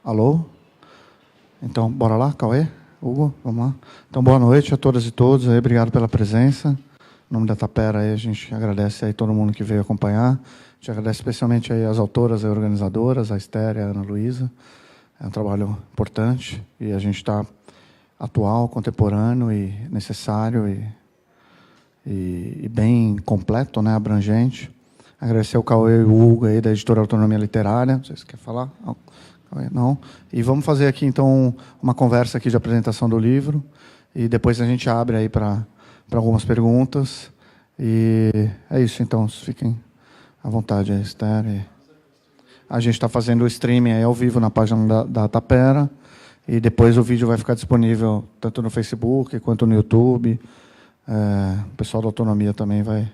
Alô? Então, bora lá, Cauê? Hugo, vamos lá. Então, boa noite a todas e todos. Aí, obrigado pela presença. Em nome da Tapera, aí, a gente agradece aí todo mundo que veio acompanhar. A gente agradece especialmente aí as autoras e organizadoras, a Esther e a Ana Luísa. É um trabalho importante e a gente está atual, contemporâneo e necessário e bem completo, né, abrangente. Agradecer ao Cauê e o Hugo aí da editora Autonomia Literária. Não sei se quer falar. Não. E vamos fazer aqui, então, uma conversa aqui de apresentação do livro. E depois a gente abre aí para algumas perguntas. E é isso, então, fiquem à vontade, Esther. A gente está fazendo o streaming aí ao vivo na página da Tapera. E depois o vídeo vai ficar disponível tanto no Facebook quanto no YouTube. O pessoal da Autonomia também vai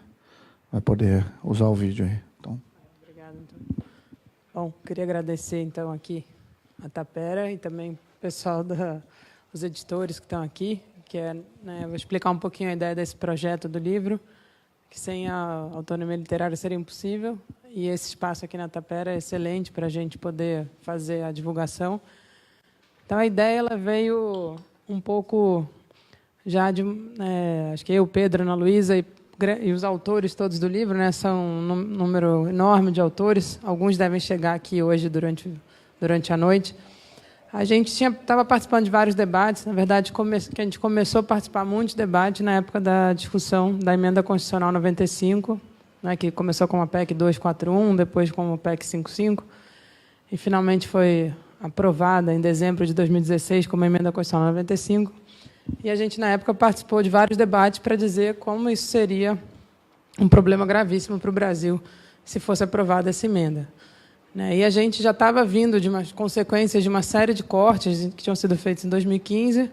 poder usar o vídeo aí. Então. Obrigada. Então. Bom, queria agradecer, então, aqui a Tapera e também o pessoal os editores que estão aqui, vou explicar um pouquinho a ideia desse projeto do livro, que sem a autonomia literária seria impossível, e esse espaço aqui na Tapera é excelente para a gente poder fazer a divulgação. Então, a ideia ela veio um pouco já de... acho que eu, Pedro, Ana Luísa e os autores todos do livro, né, são um número enorme de autores, alguns devem chegar aqui hoje durante a noite. A gente estava participando de vários debates, na verdade, que a gente começou a participar muito de debate na época da discussão da Emenda Constitucional 95, né, que começou com a PEC 241, depois com a PEC 55, e finalmente foi aprovada em dezembro de 2016 como Emenda Constitucional 95. E a gente, na época, participou de vários debates para dizer como isso seria um problema gravíssimo para o Brasil se fosse aprovada essa emenda. E a gente já estava vindo de umas consequências de uma série de cortes que tinham sido feitos em 2015,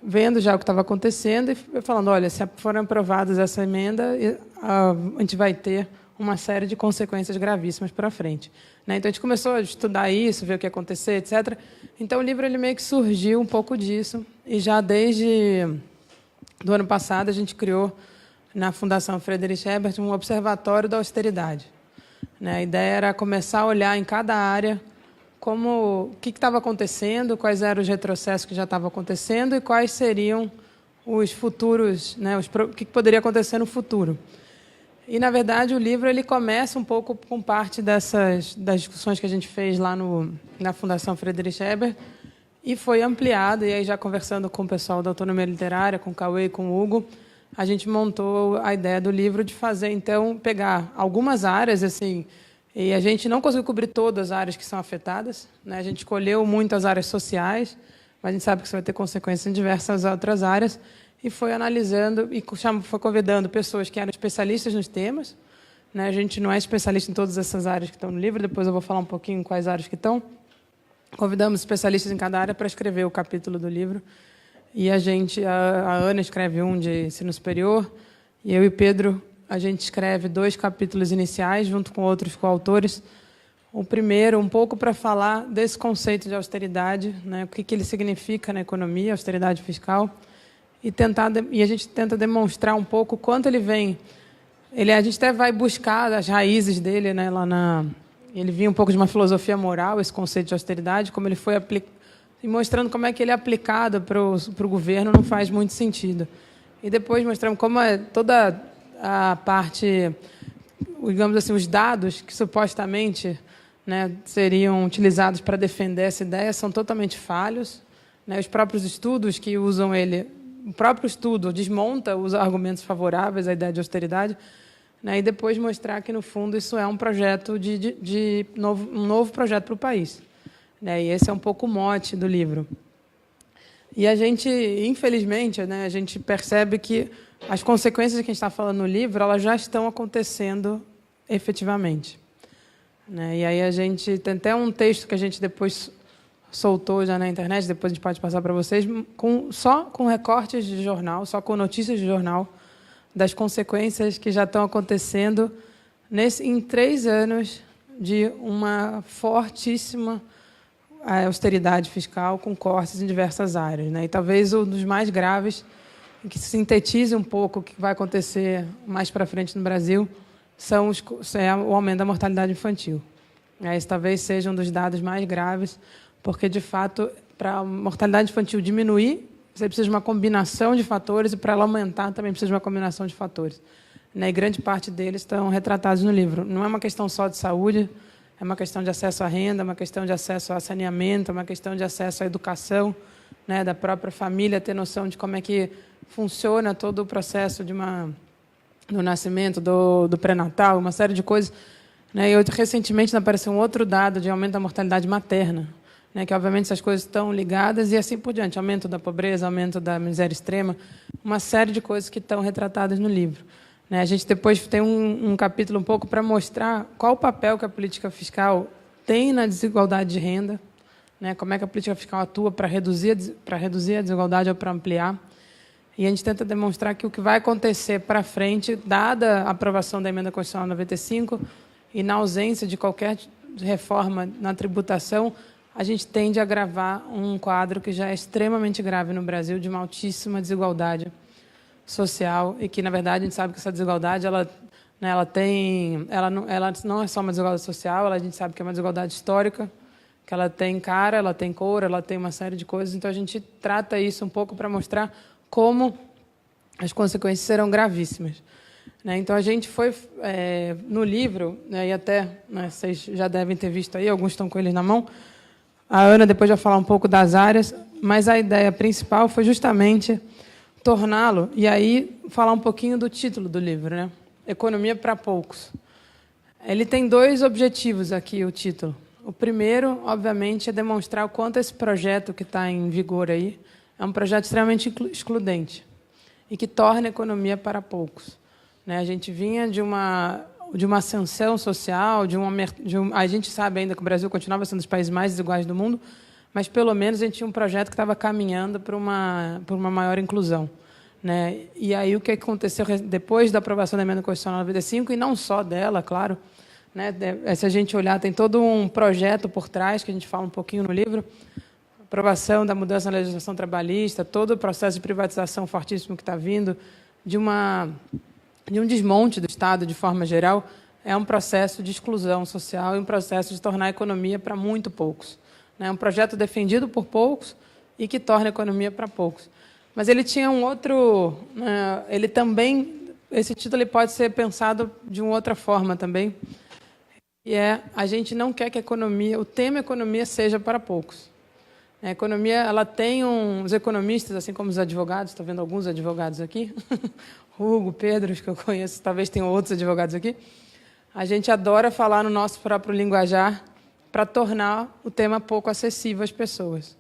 vendo já o que estava acontecendo e falando, olha, se forem aprovadas essa emenda, a gente vai ter uma série de consequências gravíssimas para frente. Então, a gente começou a estudar isso, ver o que ia acontecer, etc. Então, o livro ele meio que surgiu um pouco disso. E já desde do ano passado, a gente criou, na Fundação Friedrich Ebert, um observatório da austeridade. A ideia era começar a olhar em cada área o que estava acontecendo, quais eram os retrocessos que já estavam acontecendo e quais seriam os futuros, o que poderia acontecer no futuro. E, na verdade, o livro ele começa um pouco com parte das discussões que a gente fez lá na Fundação Friedrich Ebert e foi ampliado. E aí, já conversando com o pessoal da Autonomia Literária, com o Cauê e com o Hugo, a gente montou a ideia do livro de fazer, então, pegar algumas áreas, assim, e a gente não conseguiu cobrir todas as áreas que são afetadas. A gente escolheu muito as áreas sociais, mas a gente sabe que isso vai ter consequências em diversas outras áreas, e foi analisando e foi convidando pessoas que eram especialistas nos temas. A gente não é especialista em todas essas áreas que estão no livro, depois eu vou falar um pouquinho quais áreas que estão. Convidamos especialistas em cada área para escrever o capítulo do livro. E a Ana escreve um de ensino superior, e eu e Pedro, a gente escreve 2 capítulos iniciais, junto com outros coautores. O primeiro, um pouco para falar desse conceito de austeridade, o que ele significa na economia, austeridade fiscal, e a gente tenta demonstrar um pouco quanto ele vem. A gente até vai buscar as raízes dele, ele vinha um pouco de uma filosofia moral, esse conceito de austeridade, como ele foi e mostrando como é que ele é aplicado para o governo não faz muito sentido. E depois mostramos como toda a parte, digamos assim, os dados que supostamente seriam utilizados para defender essa ideia são totalmente falhos. Os próprios estudos que usam o próprio estudo desmonta os argumentos favoráveis à ideia de austeridade, e depois mostrar que, no fundo, isso é um projeto um novo projeto para o país. E esse é um pouco o mote do livro. E a gente, infelizmente, a gente percebe que as consequências que a gente está falando no livro elas já estão acontecendo efetivamente. E aí a gente tem até um texto que a gente depois soltou já na internet, depois a gente pode passar para vocês, só com recortes de jornal, só com notícias de jornal, das consequências que já estão acontecendo em 3 anos de uma fortíssima austeridade fiscal com cortes em diversas áreas. E talvez um dos mais graves, que sintetize um pouco o que vai acontecer mais para frente no Brasil, é o aumento da mortalidade infantil. Esse talvez seja um dos dados mais graves, porque, de fato, para a mortalidade infantil diminuir, você precisa de uma combinação de fatores, e para ela aumentar também precisa de uma combinação de fatores. E grande parte deles estão retratados no livro. Não é uma questão só de saúde, é uma questão de acesso à renda, é uma questão de acesso a saneamento, é uma questão de acesso à educação, né, da própria família, ter noção de como é que funciona todo o processo do nascimento, do pré-natal, uma série de coisas. Né, e recentemente apareceu um outro dado de aumento da mortalidade materna, né, que, obviamente, essas coisas estão ligadas, e assim por diante, aumento da pobreza, aumento da miséria extrema, uma série de coisas que estão retratadas no livro. A gente depois tem um capítulo um pouco para mostrar qual o papel que a política fiscal tem na desigualdade de renda, né, como é que a política fiscal atua para reduzir a desigualdade ou para ampliar. E a gente tenta demonstrar que o que vai acontecer para frente, dada a aprovação da Emenda Constitucional 95, e na ausência de qualquer reforma na tributação, a gente tende a agravar um quadro que já é extremamente grave no Brasil, de uma altíssima desigualdade social, e que, na verdade, a gente sabe que essa desigualdade ela não é só uma desigualdade social, a gente sabe que é uma desigualdade histórica, que ela tem cara, ela tem cor, ela tem uma série de coisas. Então, a gente trata isso um pouco para mostrar como as consequências serão gravíssimas. Então, a gente foi, no livro, e até vocês já devem ter visto aí, alguns estão com eles na mão, a Ana depois vai falar um pouco das áreas, mas a ideia principal foi justamente torná-lo, e aí falar um pouquinho do título do livro, né? Economia para Poucos. Ele tem dois objetivos aqui, o título. O primeiro, obviamente, é demonstrar o quanto esse projeto que está em vigor aí é um projeto extremamente excludente e que torna a economia para poucos. A gente vinha de uma ascensão social, a gente sabe ainda que o Brasil continuava sendo um dos países mais desiguais do mundo, mas, pelo menos, a gente tinha um projeto que estava caminhando para uma maior inclusão. E aí, o que aconteceu depois da aprovação da Emenda Constitucional 95, e não só dela, claro, se a gente olhar, tem todo um projeto por trás, que a gente fala um pouquinho no livro, aprovação da mudança na legislação trabalhista, todo o processo de privatização fortíssimo que está vindo, de um desmonte do Estado, de forma geral, é um processo de exclusão social e um processo de tornar a economia para muito poucos. É um projeto defendido por poucos e que torna a economia para poucos. Mas ele tinha um outro... ele também... Esse título ele pode ser pensado de uma outra forma também, e a gente não quer que a economia, o tema economia seja para poucos. A economia, ela tem os economistas, assim como os advogados, estou vendo alguns advogados aqui, Hugo, Pedro, que eu conheço, talvez tenham outros advogados aqui. A gente adora falar no nosso próprio linguajar para tornar o tema pouco acessível às pessoas.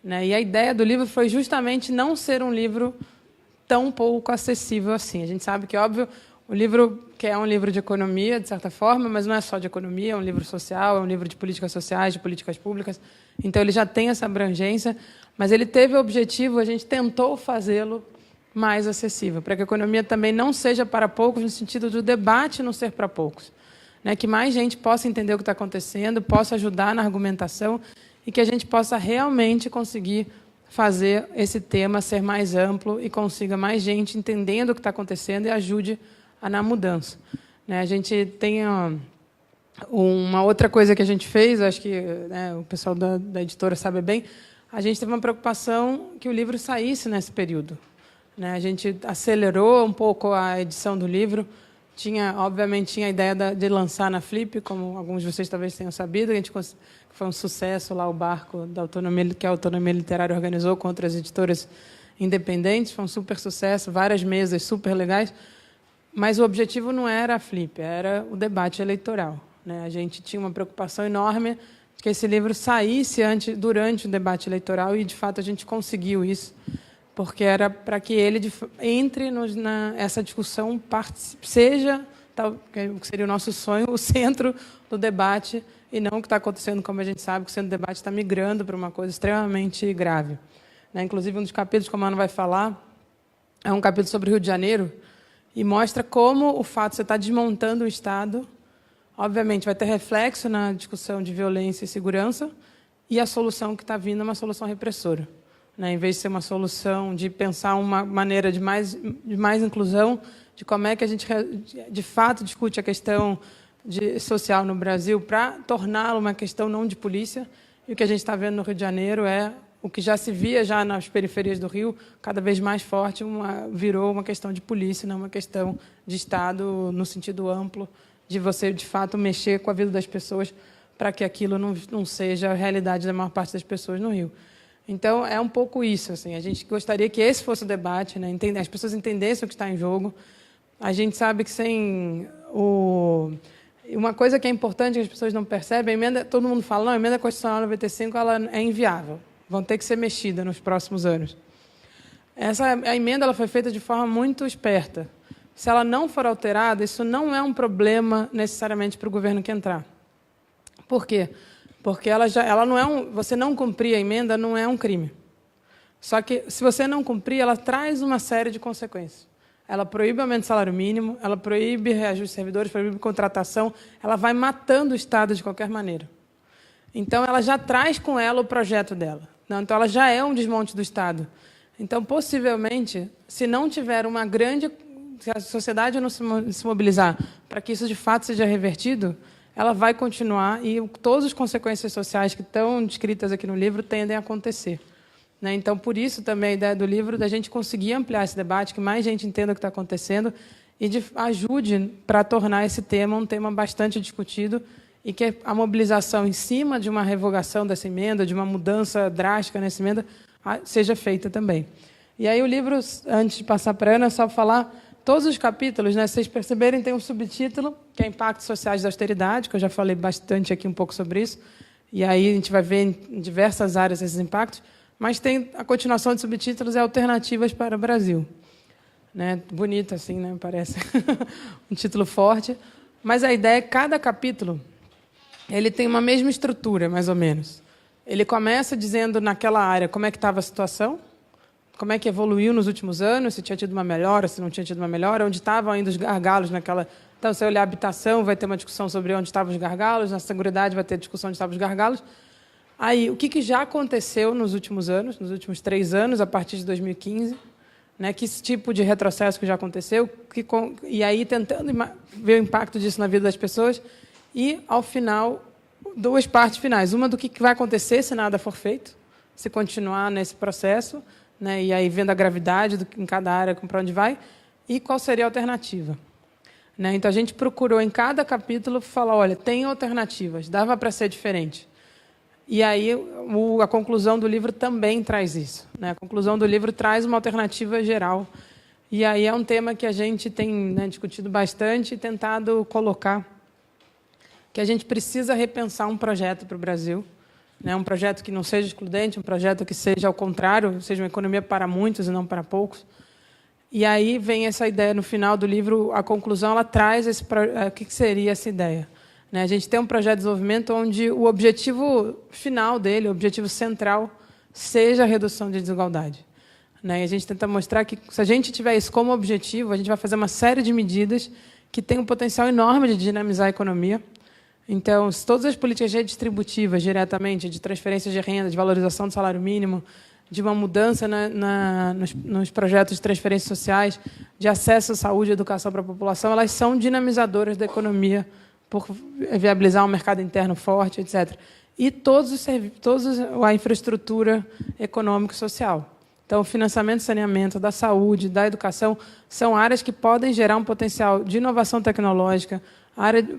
E a ideia do livro foi justamente não ser um livro tão pouco acessível assim. A gente sabe que, óbvio, o livro que é um livro de economia, de certa forma, mas não é só de economia, é um livro social, é um livro de políticas sociais, de políticas públicas. Então, ele já tem essa abrangência, mas ele teve o objetivo, a gente tentou fazê-lo mais acessível, para que a economia também não seja para poucos, no sentido do debate não ser para poucos. Que mais gente possa entender o que está acontecendo, possa ajudar na argumentação e que a gente possa realmente conseguir fazer esse tema ser mais amplo e consiga mais gente entendendo o que está acontecendo e ajude na mudança. A gente tem uma outra coisa que a gente fez, acho que o pessoal da editora sabe bem, a gente teve uma preocupação que o livro saísse nesse período. A gente acelerou um pouco a edição do livro, obviamente, tinha a ideia de lançar na Flip, como alguns de vocês talvez tenham sabido. Foi um sucesso lá o barco da autonomia, que a Autonomia Literária organizou com outras editoras independentes. Foi um super sucesso, várias mesas super legais. Mas o objetivo não era a Flip, era o debate eleitoral. A gente tinha uma preocupação enorme de que esse livro saísse durante o debate eleitoral e, de fato, a gente conseguiu isso, porque era para que ele entre nessa discussão, seja, o que seria o nosso sonho, o centro do debate, e não o que está acontecendo, como a gente sabe, que o centro do debate está migrando para uma coisa extremamente grave. Inclusive, um dos capítulos, como a Ana vai falar, é um capítulo sobre o Rio de Janeiro, e mostra como o fato de você estar desmontando o Estado, obviamente, vai ter reflexo na discussão de violência e segurança, e a solução que está vindo é uma solução repressora. Em vez de ser uma solução de pensar uma maneira de mais inclusão, de como é que a gente, de fato, discute a questão social no Brasil para torná-la uma questão não de polícia E o que a gente está vendo no Rio de Janeiro é o que já se via já nas periferias do Rio, cada vez mais forte, virou uma questão de polícia, não uma questão de Estado no sentido amplo, de você, de fato, mexer com a vida das pessoas para que aquilo não seja a realidade da maior parte das pessoas no Rio. Então, é um pouco isso. Assim, a gente gostaria que esse fosse o debate, né? As pessoas entendessem o que está em jogo. A gente sabe que sem uma coisa que é importante que as pessoas não percebem, a emenda, todo mundo fala, não, a emenda constitucional 95 ela é inviável, vão ter que ser mexida nos próximos anos. A emenda ela foi feita de forma muito esperta. Se ela não for alterada, isso não é um problema necessariamente para o governo que entrar. Por quê? Porque ela não é você não cumprir a emenda não é um crime. Só que, se você não cumprir, ela traz uma série de consequências. Ela proíbe o aumento do salário mínimo, ela proíbe reajuste de servidores, proíbe contratação, ela vai matando o Estado de qualquer maneira. Então, ela já traz com ela o projeto dela. Então, ela já é um desmonte do Estado. Então, possivelmente, se não tiver uma grande... Se a sociedade não se mobilizar para que isso, de fato, seja revertido, ela vai continuar e todas as consequências sociais que estão descritas aqui no livro tendem a acontecer. Então, por isso, também, a ideia do livro da gente conseguir ampliar esse debate, que mais gente entenda o que está acontecendo e ajude para tornar esse tema um tema bastante discutido e que a mobilização em cima de uma revogação dessa emenda, de uma mudança drástica nessa emenda, seja feita também. E aí o livro, antes de passar para a Ana, só falar todos os capítulos, né, se vocês perceberem, tem um subtítulo, que é Impactos Sociais da Austeridade, que eu já falei bastante aqui um pouco sobre isso, e aí a gente vai ver em diversas áreas esses impactos, mas tem a continuação de subtítulos é Alternativas para o Brasil. Né? Bonito assim, né? Parece um título forte. Mas a ideia é que cada capítulo ele tem uma mesma estrutura, mais ou menos. Ele começa dizendo naquela área como é que estava a situação, como é que evoluiu nos últimos anos, se tinha tido uma melhora, se não tinha tido uma melhora, onde estavam ainda os gargalos naquela... Então, se eu olhar a habitação, vai ter uma discussão sobre onde estavam os gargalos, na seguridade vai ter discussão onde estavam os gargalos. Aí, o que já aconteceu nos últimos anos, nos últimos 3 anos, a partir de 2015, né, que esse tipo de retrocesso que já aconteceu, e aí tentando ver o impacto disso na vida das pessoas, e, ao final, 2 partes finais. Uma do que vai acontecer se nada for feito, se continuar nesse processo, né, e aí vendo a gravidade em cada área, para onde vai, e qual seria a alternativa. Né? Então, a gente procurou, em cada capítulo, falar, olha, tem alternativas, dava para ser diferente. E aí a conclusão do livro também traz isso. Né? A conclusão do livro traz uma alternativa geral. E aí é um tema que a gente tem, né, discutido bastante e tentado colocar que a gente precisa repensar um projeto para o Brasil. Né? Um projeto que não seja excludente, um projeto que seja, ao contrário, seja uma economia para muitos e não para poucos. E aí vem essa ideia, no final do livro, a conclusão, ela traz o que seria essa ideia. A gente tem um projeto de desenvolvimento onde o objetivo final dele, o objetivo central, seja a redução de desigualdade. E a gente tenta mostrar que, se a gente tiver isso como objetivo, a gente vai fazer uma série de medidas que têm um potencial enorme de dinamizar a economia. Então, se todas as políticas redistributivas, diretamente, de transferência de renda, de valorização do salário mínimo, de uma mudança nos projetos de transferências sociais, de acesso à saúde e educação para a população, elas são dinamizadoras da economia, por viabilizar um mercado interno forte, etc. E toda a infraestrutura econômica e social. Então, o financiamento e saneamento, da saúde, da educação, são áreas que podem gerar um potencial de inovação tecnológica,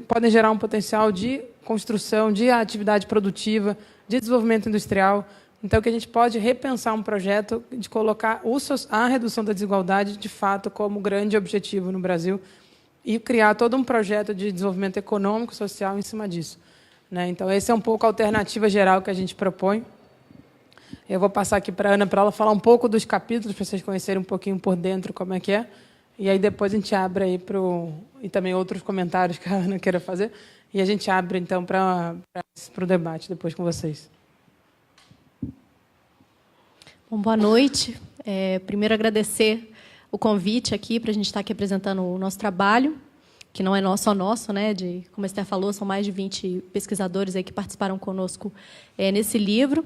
podem gerar um potencial de construção, de atividade produtiva, de desenvolvimento industrial. Então, que a gente pode repensar um projeto de colocar a redução da desigualdade, de fato, como grande objetivo no Brasil, e criar todo um projeto de desenvolvimento econômico e social em cima disso. Então, essa é um pouco a alternativa geral que a gente propõe. Eu vou passar aqui para a Ana, para ela falar um pouco dos capítulos, para vocês conhecerem um pouquinho por dentro como é que é. E aí depois a gente abre aí e também outros comentários que a Ana queira fazer. E a gente abre, então, para o debate depois com vocês. Bom, boa noite. Primeiro, agradecer o convite aqui para a gente estar aqui apresentando o nosso trabalho, que não é só nosso, né? Como a Esther falou, são mais de 20 pesquisadores aí que participaram conosco nesse livro.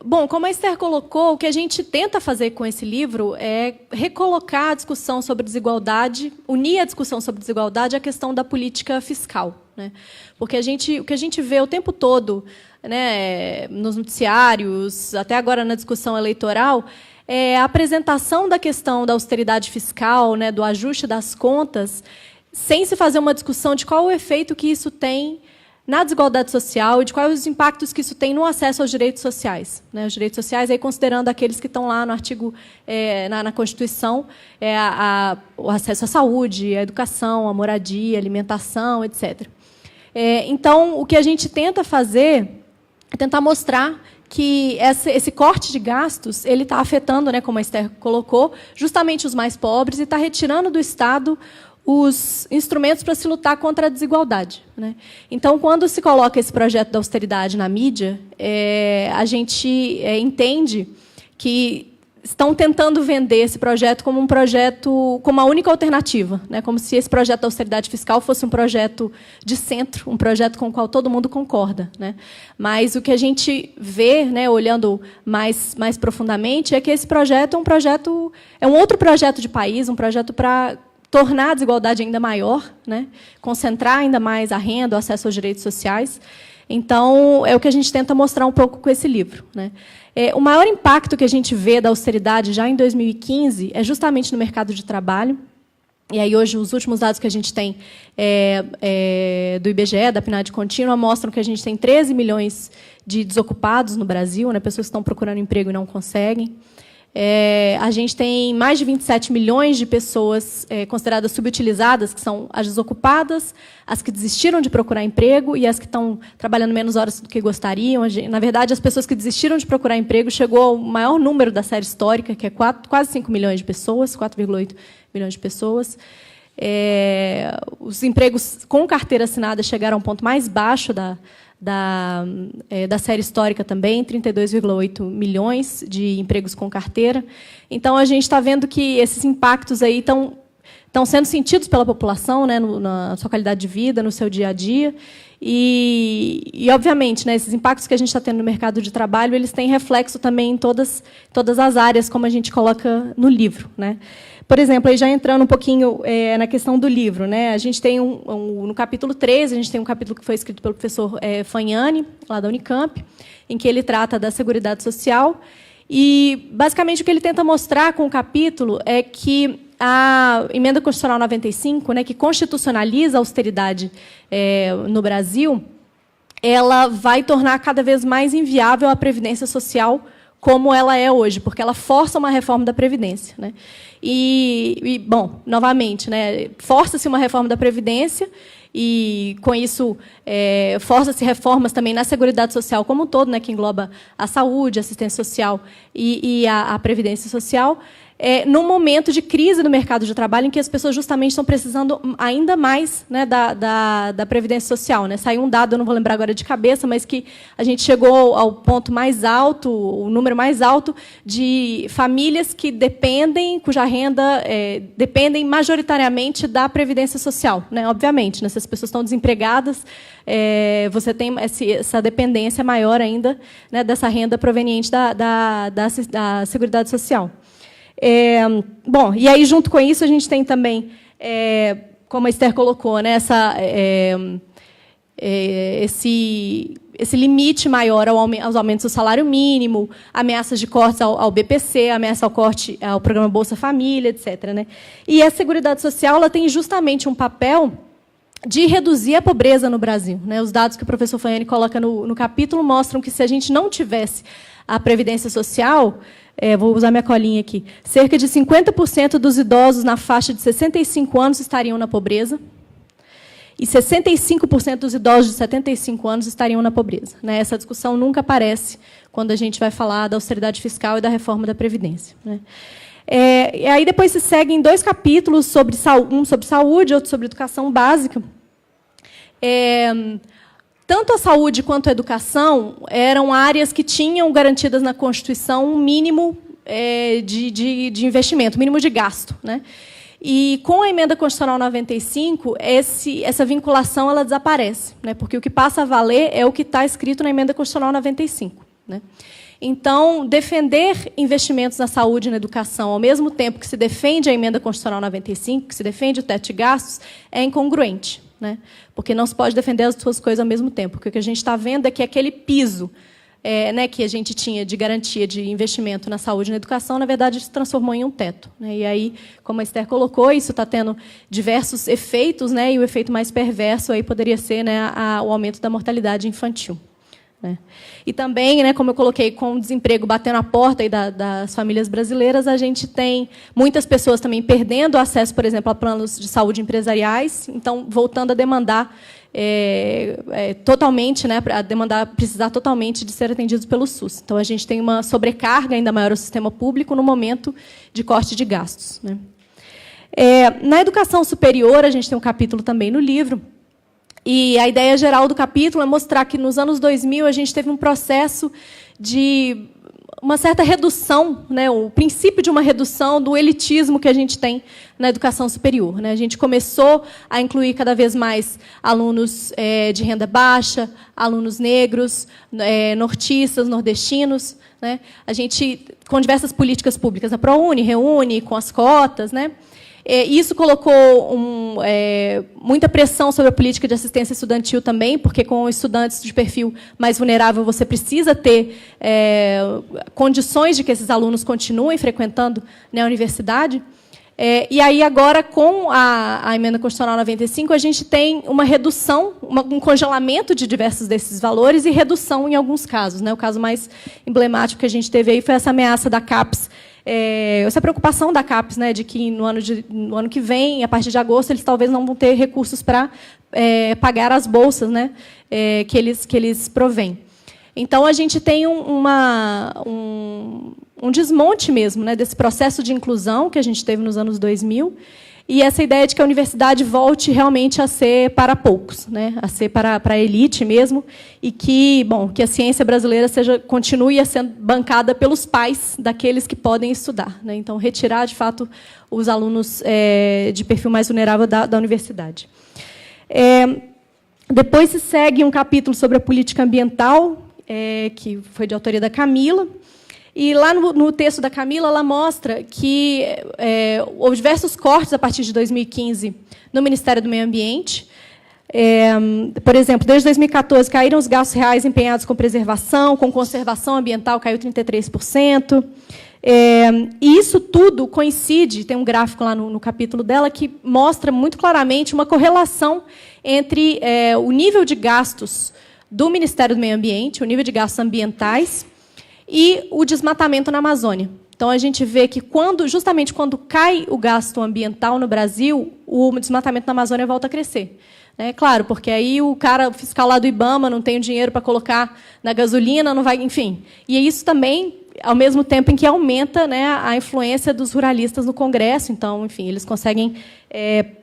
Bom, como a Esther colocou, o que a gente tenta fazer com esse livro é recolocar a discussão sobre desigualdade, unir a discussão sobre desigualdade à questão da política fiscal. né? Porque o que a gente vê o tempo todo, né, nos noticiários, até agora na discussão eleitoral, é a apresentação da questão da austeridade fiscal, né, do ajuste das contas, sem se fazer uma discussão de qual o efeito que isso tem na desigualdade social e de quais os impactos que isso tem no acesso aos direitos sociais, né? Os direitos sociais, aí considerando aqueles que estão lá no artigo, na Constituição, o acesso à saúde, à educação, à moradia, à alimentação, etc. Então, o que a gente tenta fazer é tentar mostrar que esse corte de gastos ele está afetando, né, como a Esther colocou, justamente os mais pobres e está retirando do Estado os instrumentos para se lutar contra a desigualdade, né? Então, quando se coloca esse projeto da austeridade na mídia, a gente entende que estão tentando vender esse projeto como um projeto, como a única alternativa, né? Como se esse projeto da austeridade fiscal fosse um projeto de centro, um projeto com o qual todo mundo concorda, né? Mas o que a gente vê, né, olhando mais profundamente, é que esse projeto é um outro projeto de país, um projeto para tornar a desigualdade ainda maior, né? Concentrar ainda mais a renda, o acesso aos direitos sociais. Então, é o que a gente tenta mostrar um pouco com esse livro, né? O maior impacto que a gente vê da austeridade já em 2015 é justamente no mercado de trabalho. E aí, hoje, os últimos dados que a gente tem do IBGE, da PNAD contínua, mostram que a gente tem 13 milhões de desocupados no Brasil, né? Pessoas que estão procurando emprego e não conseguem. A gente tem mais de 27 milhões de pessoas consideradas subutilizadas, que são as desocupadas, as que desistiram de procurar emprego e as que estão trabalhando menos horas do que gostariam. Na verdade, as pessoas que desistiram de procurar emprego chegou ao maior número da série histórica, que é quase 5 milhões de pessoas, 4,8 milhões de pessoas. Os empregos com carteira assinada chegaram ao ponto mais baixo da série histórica também, 32,8 milhões de empregos com carteira. Então, a gente está vendo que esses impactos aí estão sendo sentidos pela população, né, na sua qualidade de vida, no seu dia a dia. E obviamente, né, esses impactos que a gente está tendo no mercado de trabalho, eles têm reflexo também em todas as áreas, como a gente coloca no livro, né? Por exemplo, aí já entrando um pouquinho na questão do livro, né? A gente tem no capítulo 13, a gente tem um capítulo que foi escrito pelo professor Fagnani, lá da Unicamp, em que ele trata da Seguridade Social. E, basicamente, o que ele tenta mostrar com o capítulo é que a Emenda Constitucional 95, né, que constitucionaliza a austeridade no Brasil, ela vai tornar cada vez mais inviável a Previdência Social como ela é hoje, porque ela força uma reforma da Previdência, né? Bom, novamente, né, força-se uma reforma da Previdência e, com isso, força-se reformas também na Seguridade Social como um todo, né, que engloba a saúde, a assistência social e a Previdência Social, num momento de crise no mercado de trabalho em que as pessoas justamente estão precisando ainda mais, né, da Previdência Social, né? Saiu um dado, eu não vou lembrar agora de cabeça, mas que a gente chegou ao ponto mais alto, o número mais alto de famílias que cuja renda dependem majoritariamente da Previdência Social, né? Obviamente, né, se as pessoas estão desempregadas, você tem essa dependência maior ainda, né, dessa renda proveniente da Seguridade Social. Bom, e aí, junto com isso, a gente tem também, como a Esther colocou, né, esse limite maior aos aumentos do salário mínimo, ameaças de cortes ao BPC, ameaça ao corte ao programa Bolsa Família, etc., né? E a Seguridade Social ela tem justamente um papel de reduzir a pobreza no Brasil, né? Os dados que o professor Fagnani coloca no capítulo mostram que, se a gente não tivesse a Previdência Social, vou usar minha colinha aqui, cerca de 50% dos idosos na faixa de 65 anos estariam na pobreza e 65% dos idosos de 75 anos estariam na pobreza, né? Essa discussão nunca aparece quando a gente vai falar da austeridade fiscal e da reforma da Previdência, né? E aí depois se seguem 2 capítulos, um sobre saúde, outro sobre educação básica. Tanto a saúde quanto a educação eram áreas que tinham garantidas na Constituição um mínimo de investimento, mínimo de gasto, né? E, com a Emenda Constitucional 95, essa vinculação ela desaparece, né? Porque o que passa a valer é o que está escrito na Emenda Constitucional 95, né? Então, defender investimentos na saúde e na educação, ao mesmo tempo que se defende a Emenda Constitucional 95, que se defende o teto de gastos, é incongruente, né? Porque não se pode defender as duas coisas ao mesmo tempo. Porque o que a gente está vendo é que aquele piso né, que a gente tinha de garantia de investimento na saúde e na educação, na verdade, se transformou em um teto, né? E aí, como a Esther colocou, isso está tendo diversos efeitos, né? E o efeito mais perverso aí poderia ser, né, o aumento da mortalidade infantil, né? E também, né, como eu coloquei, com o desemprego batendo a porta aí das famílias brasileiras, a gente tem muitas pessoas também perdendo acesso, por exemplo, a planos de saúde empresariais, então voltando a demandar totalmente, né, a precisar totalmente de ser atendidos pelo SUS. Então a gente tem uma sobrecarga ainda maior ao sistema público no momento de corte de gastos, né? Na educação superior, a gente tem um capítulo também no livro. E a ideia geral do capítulo é mostrar que, nos anos 2000, a gente teve um processo de uma certa redução, né, o princípio de uma redução do elitismo que a gente tem na educação superior, né? A gente começou a incluir cada vez mais alunos de renda baixa, alunos negros, nortistas, nordestinos, né? A gente, com diversas políticas públicas, a ProUni, Reúne, com as cotas, né? Isso colocou muita pressão sobre a política de assistência estudantil também, porque com estudantes de perfil mais vulnerável você precisa ter condições de que esses alunos continuem frequentando, né, a universidade. E aí, agora, com a Emenda Constitucional 95, a gente tem uma redução, um congelamento de diversos desses valores e redução em alguns casos, né? O caso mais emblemático que a gente teve aí foi essa ameaça da CAPES, essa preocupação da CAPES, né, de que no ano que vem, a partir de agosto, eles talvez não vão ter recursos para pagar as bolsas, né, que eles provêm. Então, a gente tem um desmonte mesmo, né, desse processo de inclusão que a gente teve nos anos 2000, e essa ideia de que a universidade volte realmente a ser para poucos, né, a ser para a elite mesmo, e que a ciência brasileira continue a ser bancada pelos pais daqueles que podem estudar, né? Então, retirar, de fato, os alunos de perfil mais vulnerável da universidade. Depois se segue um capítulo sobre a política ambiental, que foi de autoria da Camila. E lá no texto da Camila, ela mostra que houve diversos cortes a partir de 2015 no Ministério do Meio Ambiente. Por exemplo, desde 2014, caíram os gastos reais empenhados com preservação, com conservação ambiental, caiu 33%. E isso tudo coincide, tem um gráfico lá no capítulo dela, que mostra muito claramente uma correlação entre o nível de gastos do Ministério do Meio Ambiente, o nível de gastos ambientais, e o desmatamento na Amazônia. Então, a gente vê que, justamente quando cai o gasto ambiental no Brasil, o desmatamento na Amazônia volta a crescer. Claro, porque aí o fiscal lá do IBAMA não tem o dinheiro para colocar na gasolina, não vai, enfim. E isso também, ao mesmo tempo em que aumenta, né, a influência dos ruralistas no Congresso. Então, enfim, eles conseguem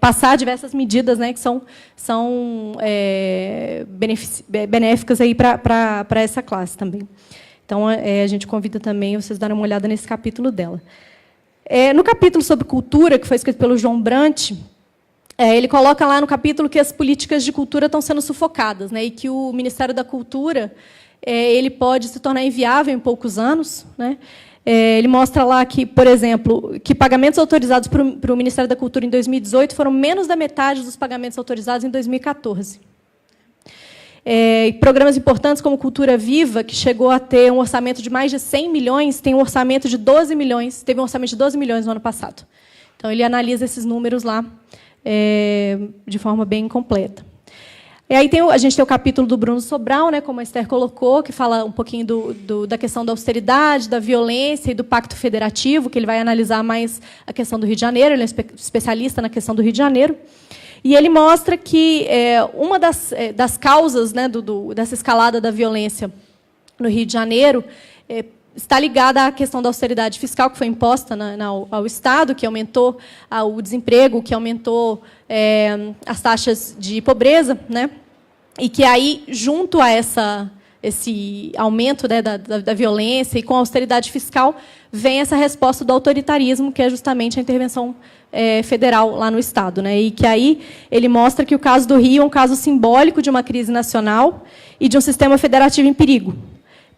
passar diversas medidas, né, que são benéficas para essa classe também. Então, a gente convida também vocês a darem uma olhada nesse capítulo dela. No capítulo sobre cultura, que foi escrito pelo João Brant, ele coloca lá no capítulo que as políticas de cultura estão sendo sufocadas, né, e que o Ministério da Cultura ele pode se tornar inviável em poucos anos, né? Ele mostra lá que, por exemplo, que pagamentos autorizados para o Ministério da Cultura em 2018 foram menos da metade dos pagamentos autorizados em 2014. Programas importantes como Cultura Viva, que chegou a ter um orçamento de mais de 100 milhões, tem um orçamento de 12 milhões, teve um orçamento de 12 milhões no ano passado. Então, ele analisa esses números lá de forma bem completa. E aí a gente tem o capítulo do Bruno Sobral, né, como a Esther colocou, que fala um pouquinho da questão da austeridade, da violência e do Pacto Federativo, que ele vai analisar mais a questão do Rio de Janeiro, ele é especialista na questão do Rio de Janeiro. E ele mostra que uma das causas, né, dessa escalada da violência no Rio de Janeiro está ligada à questão da austeridade fiscal que foi imposta ao Estado, que aumentou o desemprego, que aumentou as taxas de pobreza, né? E que aí, junto a esse aumento, né, da violência e com a austeridade fiscal, vem essa resposta do autoritarismo, que é justamente a intervenção federal lá no Estado, né? E que aí ele mostra que o caso do Rio é um caso simbólico de uma crise nacional e de um sistema federativo em perigo,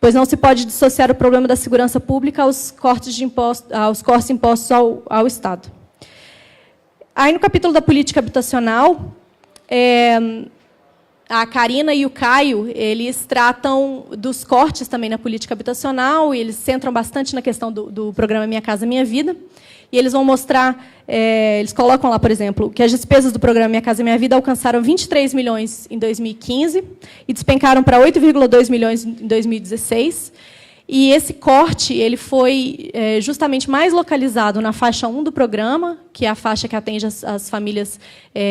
pois não se pode dissociar o problema da segurança pública aos cortes impostos ao Estado. Aí, no capítulo da política habitacional, a Karina e o Caio, eles tratam dos cortes também na política habitacional, e eles centram bastante na questão do programa Minha Casa Minha Vida. E eles vão mostrar, eles colocam lá, por exemplo, que as despesas do programa Minha Casa Minha Vida alcançaram 23 milhões em 2015 e despencaram para 8,2 milhões em 2016. E esse corte ele foi justamente mais localizado na faixa 1 do programa, que é a faixa que atende as famílias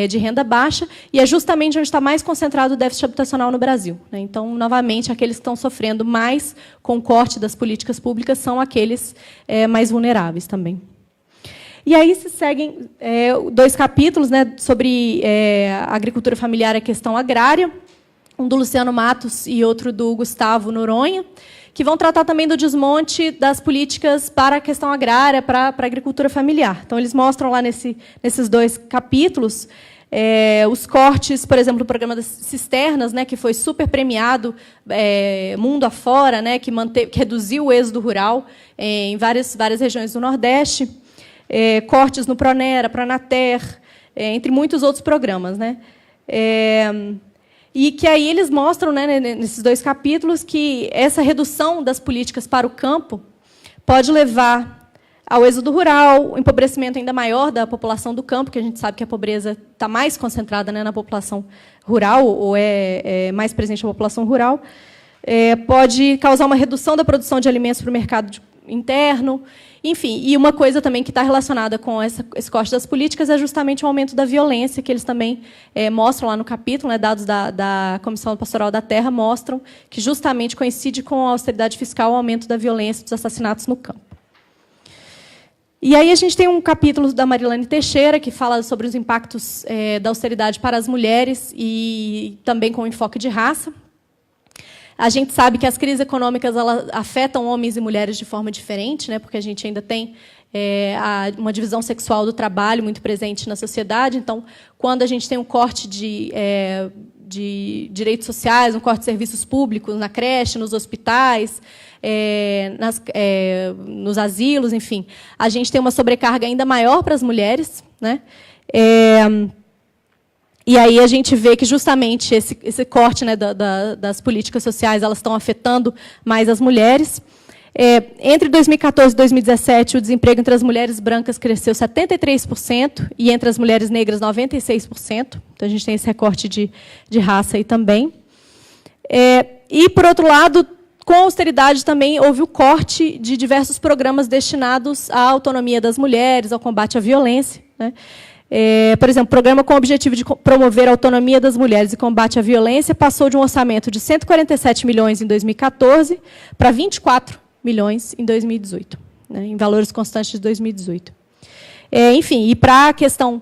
de renda baixa, e é justamente onde está mais concentrado o déficit habitacional no Brasil. Então, novamente, aqueles que estão sofrendo mais com o corte das políticas públicas são aqueles mais vulneráveis também. E aí se seguem 2 capítulos, né, sobre a agricultura familiar e a questão agrária, um do Luciano Matos e outro do Gustavo Noronha, que vão tratar também do desmonte das políticas para a questão agrária, para a agricultura familiar. Então, eles mostram lá nesses 2 capítulos os cortes, por exemplo, do programa das cisternas, né, que foi super premiado mundo afora, né, que reduziu o êxodo rural em várias regiões do Nordeste, cortes no Pronera, Pronater, entre muitos outros programas, né? E que aí eles mostram, né, nesses 2 capítulos, que essa redução das políticas para o campo pode levar ao êxodo rural, o empobrecimento ainda maior da população do campo, que a gente sabe que a pobreza está mais concentrada, né, na população rural, ou é mais presente na população rural, pode causar uma redução da produção de alimentos para o mercado interno. Enfim, e uma coisa também que está relacionada com esse corte das políticas é justamente o aumento da violência, que eles também mostram lá no capítulo, né, dados da Comissão Pastoral da Terra mostram que justamente coincide com a austeridade fiscal o aumento da violência dos assassinatos no campo. E aí a gente tem um capítulo da Marilane Teixeira, que fala sobre os impactos da austeridade para as mulheres e também com enfoque de raça. A gente sabe que as crises econômicas elas afetam homens e mulheres de forma diferente, né, porque a gente ainda tem uma divisão sexual do trabalho muito presente na sociedade. Então, quando a gente tem um corte de direitos sociais, um corte de serviços públicos na creche, nos hospitais, nos asilos, enfim, a gente tem uma sobrecarga ainda maior para as mulheres, né? E aí a gente vê que justamente esse corte, né, das políticas sociais elas estão afetando mais as mulheres. Entre 2014 e 2017, o desemprego entre as mulheres brancas cresceu 73% e entre as mulheres negras 96%. Então a gente tem esse recorte de raça aí também. E, por outro lado, com a austeridade também houve o corte de diversos programas destinados à autonomia das mulheres, ao combate à violência, né? Por exemplo, o programa com o objetivo de promover a autonomia das mulheres e combate à violência passou de um orçamento de 147 milhões em 2014 para 24 milhões em 2018, né, em valores constantes de 2018. Enfim, e para a questão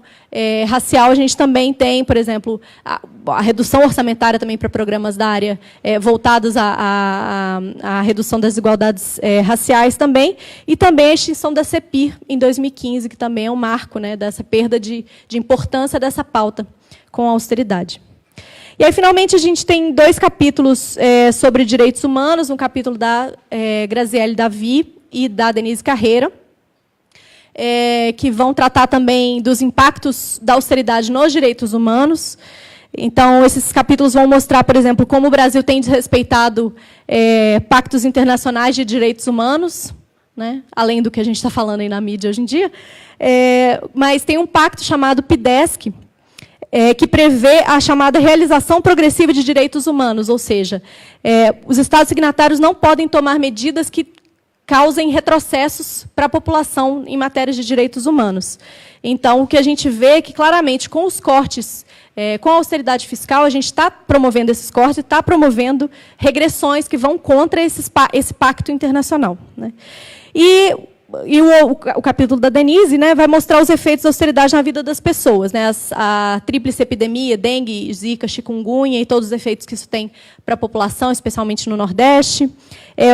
racial, a gente também tem, por exemplo, a redução orçamentária também para programas da área voltados à redução das desigualdades raciais também, e também a extinção da CEPIR em 2015, que também é um marco, né, dessa perda de importância dessa pauta com a austeridade. E aí, finalmente, a gente tem 2 capítulos sobre direitos humanos, um capítulo da Graziele Davi e da Denise Carreira, que vão tratar também dos impactos da austeridade nos direitos humanos. Então, esses capítulos vão mostrar, por exemplo, como o Brasil tem desrespeitado pactos internacionais de direitos humanos, né, além do que a gente está falando aí na mídia hoje em dia. Mas tem um pacto chamado PIDESC, que prevê a chamada realização progressiva de direitos humanos, ou seja, os Estados signatários não podem tomar medidas que causem retrocessos para a população em matérias de direitos humanos. Então, o que a gente vê é que, claramente, com os cortes, com a austeridade fiscal, a gente está promovendo esses cortes e está promovendo regressões que vão contra esse pacto internacional, né? E o capítulo da Denise, né, vai mostrar os efeitos da austeridade na vida das pessoas, né, a tríplice epidemia, dengue, zika, chikungunya e todos os efeitos que isso tem para a população, especialmente no Nordeste,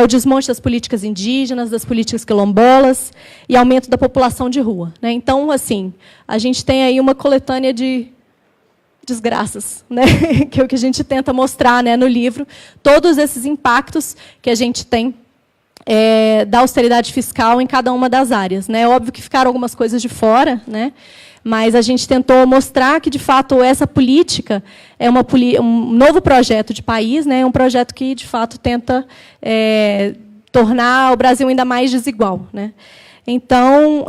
o desmonte das políticas indígenas, das políticas quilombolas e aumento da população de rua, né. Então, assim, a gente tem aí uma coletânea de desgraças, né, que é o que a gente tenta mostrar, né, no livro, todos esses impactos que a gente tem da austeridade fiscal em cada uma das áreas, né? Óbvio que ficaram algumas coisas de fora, né? Mas a gente tentou mostrar que, de fato, essa política é um novo projeto de país, né? Um projeto que, de fato, tenta tornar o Brasil ainda mais desigual, né? Então,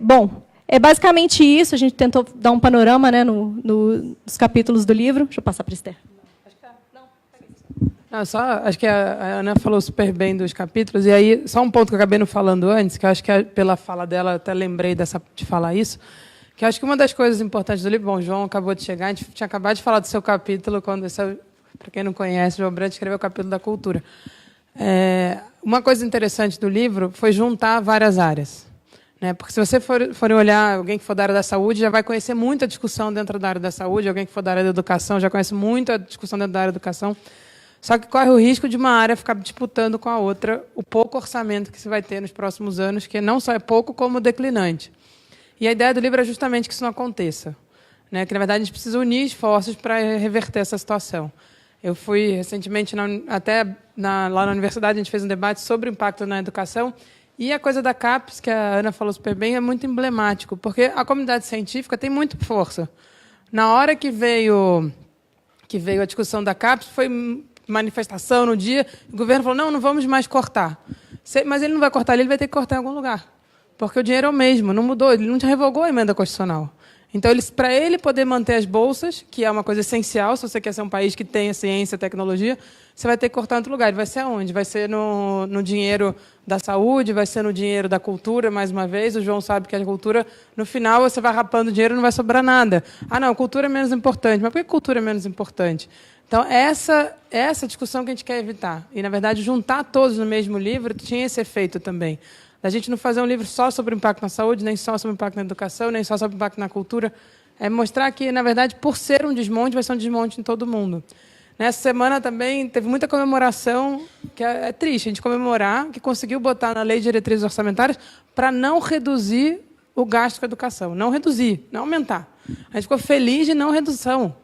bom, é basicamente isso. A gente tentou dar um panorama, né, nos capítulos do livro. Deixa eu passar para a Esther. Acho que a Ana falou super bem dos capítulos, e aí, só um ponto que eu acabei não falando antes, que eu acho que pela fala dela, eu até lembrei de falar isso, que eu acho que uma das coisas importantes do livro, bom, o João acabou de chegar, a gente tinha acabado de falar do seu capítulo, para quem não conhece, o João Brandt escreveu o capítulo da cultura. Uma coisa interessante do livro foi juntar várias áreas. Né? Porque se você for olhar, alguém que for da área da saúde já vai conhecer muita discussão dentro da área da saúde, alguém que for da área da educação já conhece muita discussão dentro da área da educação, só que corre o risco de uma área ficar disputando com a outra o pouco orçamento que se vai ter nos próximos anos, que não só é pouco, como declinante. E a ideia do livro é justamente que isso não aconteça. Né? Que, na verdade, a gente precisa unir esforços para reverter essa situação. Eu fui recentemente, lá na universidade, a gente fez um debate sobre o impacto na educação, e a coisa da CAPES, que a Ana falou super bem, é muito emblemático, porque a comunidade científica tem muita força. Na hora que veio a discussão da CAPES, foi manifestação no dia, o governo falou, não vamos mais cortar. Mas ele não vai cortar ali, ele vai ter que cortar em algum lugar. Porque o dinheiro é o mesmo, não mudou, ele não revogou a emenda constitucional. Então, para ele poder manter as bolsas, que é uma coisa essencial, se você quer ser um país que tenha ciência e tecnologia, você vai ter que cortar em outro lugar. Ele vai ser aonde? Vai ser no dinheiro da saúde, vai ser no dinheiro da cultura, mais uma vez. O João sabe que a cultura, no final, você vai rapando dinheiro e não vai sobrar nada. Ah, não, cultura é menos importante. Mas por que cultura é menos importante? Então, essa discussão que a gente quer evitar. E, na verdade, juntar todos no mesmo livro tinha esse efeito também. A gente não fazer um livro só sobre o impacto na saúde, nem só sobre o impacto na educação, nem só sobre o impacto na cultura. É mostrar que, na verdade, por ser um desmonte, vai ser um desmonte em todo mundo. Nessa semana também teve muita comemoração, que é triste a gente comemorar, que conseguiu botar na Lei de Diretrizes Orçamentárias para não reduzir o gasto com a educação. Não reduzir, não aumentar. A gente ficou feliz de não redução.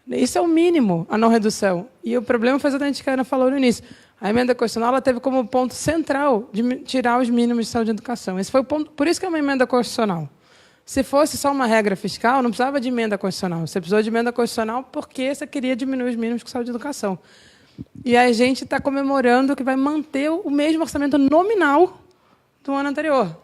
Isso é o mínimo, a não redução. E o problema foi exatamente o que a Ana falou no início. A emenda constitucional ela teve como ponto central de tirar os mínimos de saúde e educação. Esse foi o ponto, por isso que é uma emenda constitucional. Se fosse só uma regra fiscal, não precisava de emenda constitucional. Você precisou de emenda constitucional porque você queria diminuir os mínimos com saúde e educação. E a gente está comemorando que vai manter o mesmo orçamento nominal do ano anterior.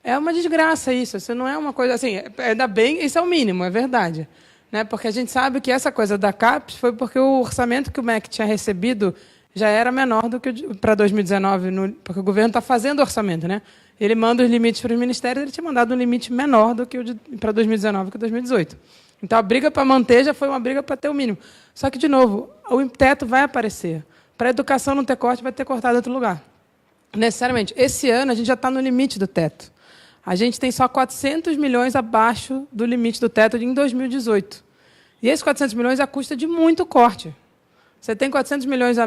É uma desgraça isso. Isso não é uma coisa assim. Ainda bem, isso é o mínimo, é verdade. Né? Porque a gente sabe que essa coisa da CAPES foi porque o orçamento que o MEC tinha recebido já era menor do que para 2019, porque o governo está fazendo o orçamento, né? Ele manda os limites para os ministérios, ele tinha mandado um limite menor do que o para 2019 que 2018. Então, a briga para manter já foi uma briga para ter o mínimo. Só que, de novo, o teto vai aparecer. Para a educação não ter corte, vai ter cortado em outro lugar. Necessariamente. Esse ano, a gente já está no limite do teto. A gente tem só 400 milhões abaixo do limite do teto em 2018. E esses 400 milhões é a custa de muito corte. Você tem 400 milhões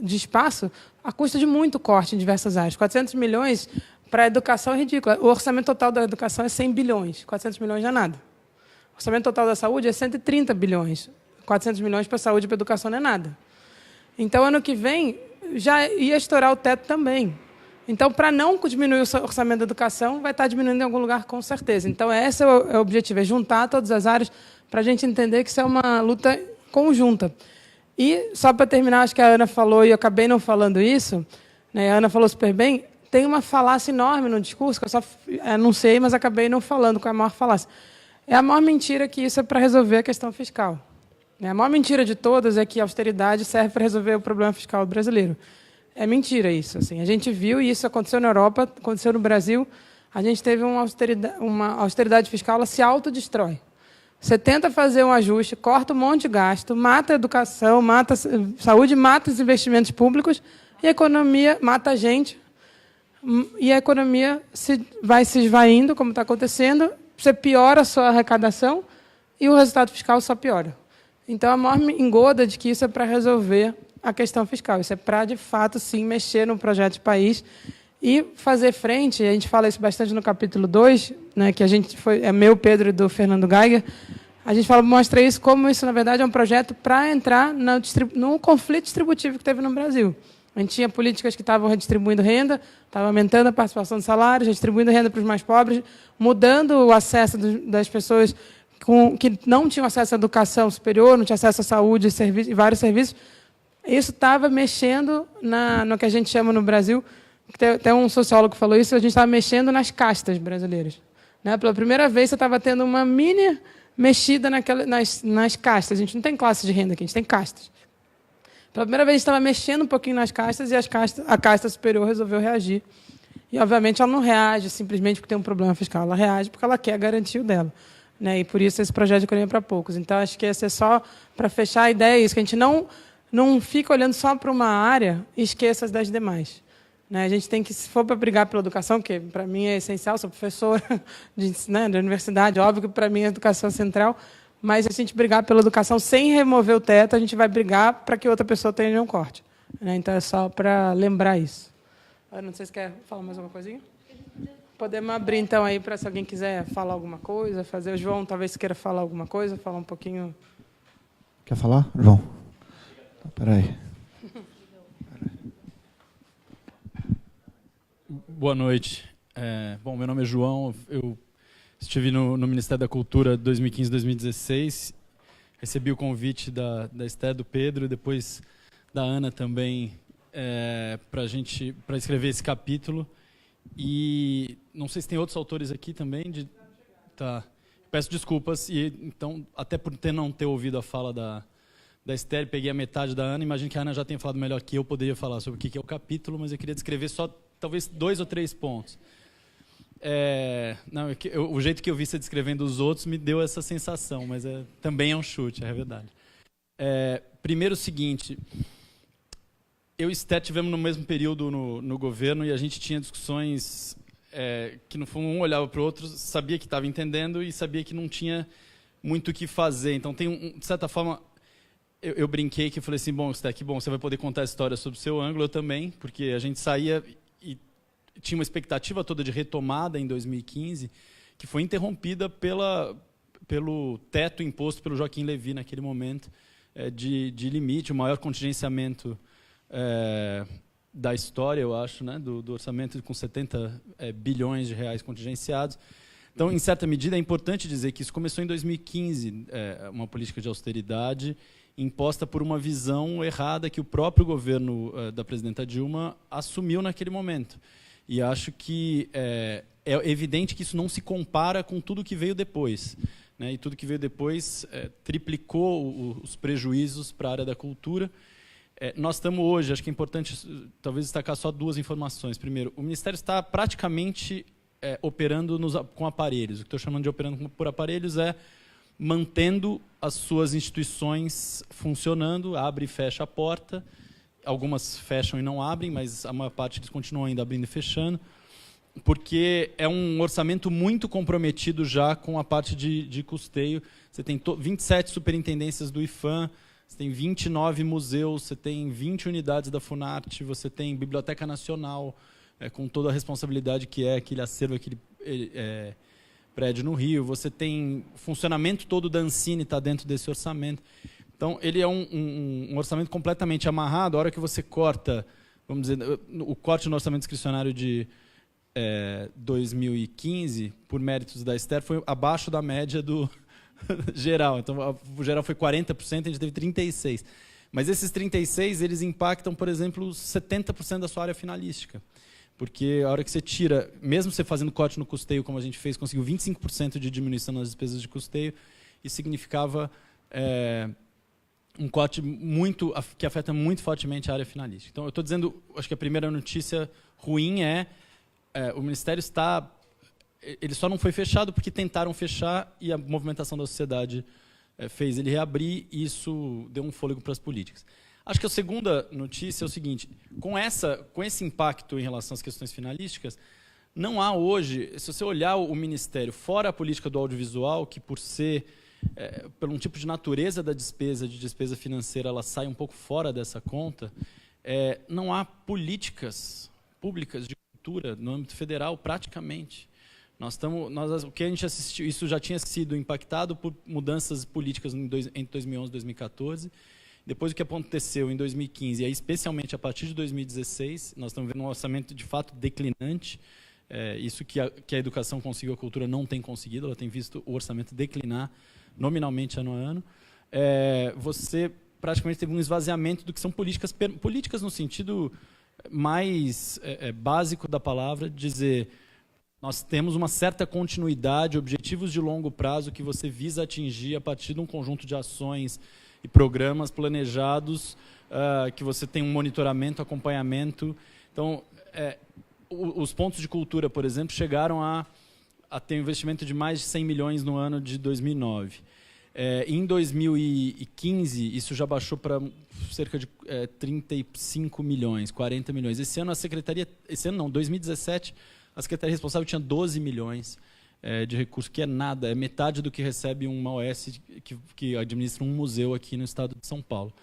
de espaço à custa de muito corte em diversas áreas. 400 milhões para a educação é ridículo. O orçamento total da educação é 100 bilhões. 400 milhões não é nada. O orçamento total da saúde é 130 bilhões. 400 milhões para a saúde e para a educação não é nada. Então, ano que vem, já ia estourar o teto também. Então, para não diminuir o orçamento da educação, vai estar diminuindo em algum lugar, com certeza. Então, esse é o objetivo, é juntar todas as áreas para a gente entender que isso é uma luta conjunta. E, só para terminar, acho que a Ana falou, e eu acabei não falando isso, né, a Ana falou super bem, tem uma falácia enorme no discurso, que eu só anunciei, mas acabei não falando, com a maior falácia. É a maior mentira que isso é para resolver a questão fiscal. A maior mentira de todas é que a austeridade serve para resolver o problema fiscal brasileiro. É mentira isso. Assim. A gente viu, e isso aconteceu na Europa, aconteceu no Brasil, a gente teve uma austeridade fiscal, ela se autodestrói. Você tenta fazer um ajuste, corta um monte de gasto, mata a educação, mata a saúde, mata os investimentos públicos, e a economia mata a gente, e a economia vai se esvaindo, como está acontecendo, você piora a sua arrecadação, e o resultado fiscal só piora. Então, a maior engoda de que isso é para resolver a questão fiscal. Isso é para, de fato, sim, mexer no projeto de país e fazer frente, a gente fala isso bastante no capítulo 2, né, que a gente é meu, Pedro e do Fernando Geiger, a gente mostra isso como isso, na verdade, é um projeto para entrar no conflito distributivo que teve no Brasil. A gente tinha políticas que estavam redistribuindo renda, estavam aumentando a participação de salários, redistribuindo renda para os mais pobres, mudando o acesso das pessoas que não tinham acesso à educação superior, não tinham acesso à saúde e vários serviços. Isso estava mexendo no que a gente chama no Brasil, até um sociólogo falou isso, a gente estava mexendo nas castas brasileiras. Né? Pela primeira vez, você estava tendo uma mini mexida nas castas. A gente não tem classe de renda aqui, a gente tem castas. Pela primeira vez, a gente estava mexendo um pouquinho nas castas e a casta superior resolveu reagir. E, obviamente, ela não reage simplesmente porque tem um problema fiscal. Ela reage porque ela quer garantir o dela. Né? E, por isso, esse projeto de economia para poucos. Então, acho que esse é só para fechar a ideia, é isso, que a gente não fica olhando só para uma área e esqueça das demais. Né? A gente tem que, se for para brigar pela educação, que para mim é essencial, sou professora da universidade, óbvio que para mim a educação é central, mas se a gente brigar pela educação sem remover o teto, a gente vai brigar para que outra pessoa tenha um corte. Né? Então, é só para lembrar isso. Eu não sei se quer falar mais alguma coisinha? Podemos abrir, então, aí para se alguém quiser falar alguma coisa, fazer. O João talvez queira falar alguma coisa, falar um pouquinho. Quer falar, João? Espera aí. Boa noite. Bom, meu nome é João, eu estive no Ministério da Cultura 2015-2016, recebi o convite da Esther, do Pedro, e depois da Ana também, para escrever esse capítulo. E não sei se tem outros autores aqui também. Tá. Peço desculpas, então, até por não ter ouvido a fala da Esther, peguei a metade da Ana. Imagino que a Ana já tenha falado melhor que eu poderia falar sobre o que é o capítulo, mas eu queria descrever só talvez 2 ou 3 pontos. O jeito que eu vi você descrevendo os outros me deu essa sensação, mas também é um chute, é verdade. Primeiro o seguinte, eu e Esther tivemos no mesmo período no governo e a gente tinha discussões que, no fundo, um olhava para o outro, sabia que estava entendendo e sabia que não tinha muito o que fazer. Então, de certa forma, eu brinquei que eu falei assim, bom, Esther, que bom, você vai poder contar a história sob o seu ângulo, eu também, porque a gente saía e tinha uma expectativa toda de retomada em 2015, que foi interrompida pelo teto imposto pelo Joaquim Levy naquele momento, de limite, o maior contingenciamento da história, eu acho, né, do orçamento, com 70 bilhões de reais contingenciados. Então, em certa medida, é importante dizer que isso começou em 2015, uma política de austeridade imposta por uma visão errada que o próprio governo da presidenta Dilma assumiu naquele momento. E acho que é evidente que isso não se compara com tudo que veio depois. Né? E tudo que veio depois triplicou os prejuízos para a área da cultura. Nós estamos hoje, acho que é importante talvez destacar só 2 informações. Primeiro, o Ministério está praticamente operando com aparelhos. O que estou chamando de operando por aparelhos é mantendo as suas instituições funcionando, abre e fecha a porta. Algumas fecham e não abrem, mas a maior parte eles continuam ainda abrindo e fechando, porque é um orçamento muito comprometido já com a parte de custeio. Você tem 27 superintendências do IPHAN, você tem 29 museus, você tem 20 unidades da Funarte, você tem Biblioteca Nacional, com toda a responsabilidade que é aquele acervo, aquele prédio no Rio, você tem o funcionamento todo da Ancine está dentro desse orçamento. Então, ele é um orçamento completamente amarrado. A hora que você corta, vamos dizer, o corte no orçamento discricionário de 2015, por méritos da Esther, foi abaixo da média do geral. Então, o geral foi 40%, a gente teve 36%. Mas esses 36%, eles impactam, por exemplo, 70% da sua área finalística. Porque a hora que você tira, mesmo você fazendo corte no custeio, como a gente fez, conseguiu 25% de diminuição nas despesas de custeio, isso significava um corte que afeta muito fortemente a área finalística. Então, eu estou dizendo, acho que a primeira notícia ruim o Ministério ele só não foi fechado porque tentaram fechar e a movimentação da sociedade fez ele reabrir e isso deu um fôlego para as políticas. Acho que a segunda notícia é o seguinte, com esse impacto em relação às questões finalísticas, não há hoje, se você olhar o Ministério, fora a política do audiovisual, que por ser, por um tipo de natureza da despesa, de despesa financeira, ela sai um pouco fora dessa conta, não há políticas públicas de cultura no âmbito federal, praticamente. O que a gente assistiu, isso já tinha sido impactado por mudanças políticas entre 2011 e 2014, Depois do que aconteceu em 2015, e aí, especialmente a partir de 2016, nós estamos vendo um orçamento de fato declinante. Isso que a educação conseguiu, a cultura não tem conseguido, ela tem visto o orçamento declinar nominalmente ano a ano. Você praticamente teve um esvaziamento do que são políticas no sentido mais básico da palavra, dizer, nós temos uma certa continuidade, objetivos de longo prazo que você visa atingir a partir de um conjunto de ações e programas planejados, que você tem um monitoramento, acompanhamento. Então, os pontos de cultura, por exemplo, chegaram a ter um investimento de mais de 100 milhões no ano de 2009. Em 2015, isso já baixou para cerca de 35 milhões, 40 milhões. Esse ano, 2017, a Secretaria responsável tinha 12 milhões de recursos, que é nada, é metade do que recebe uma OS que administra um museu aqui no estado de São Paulo.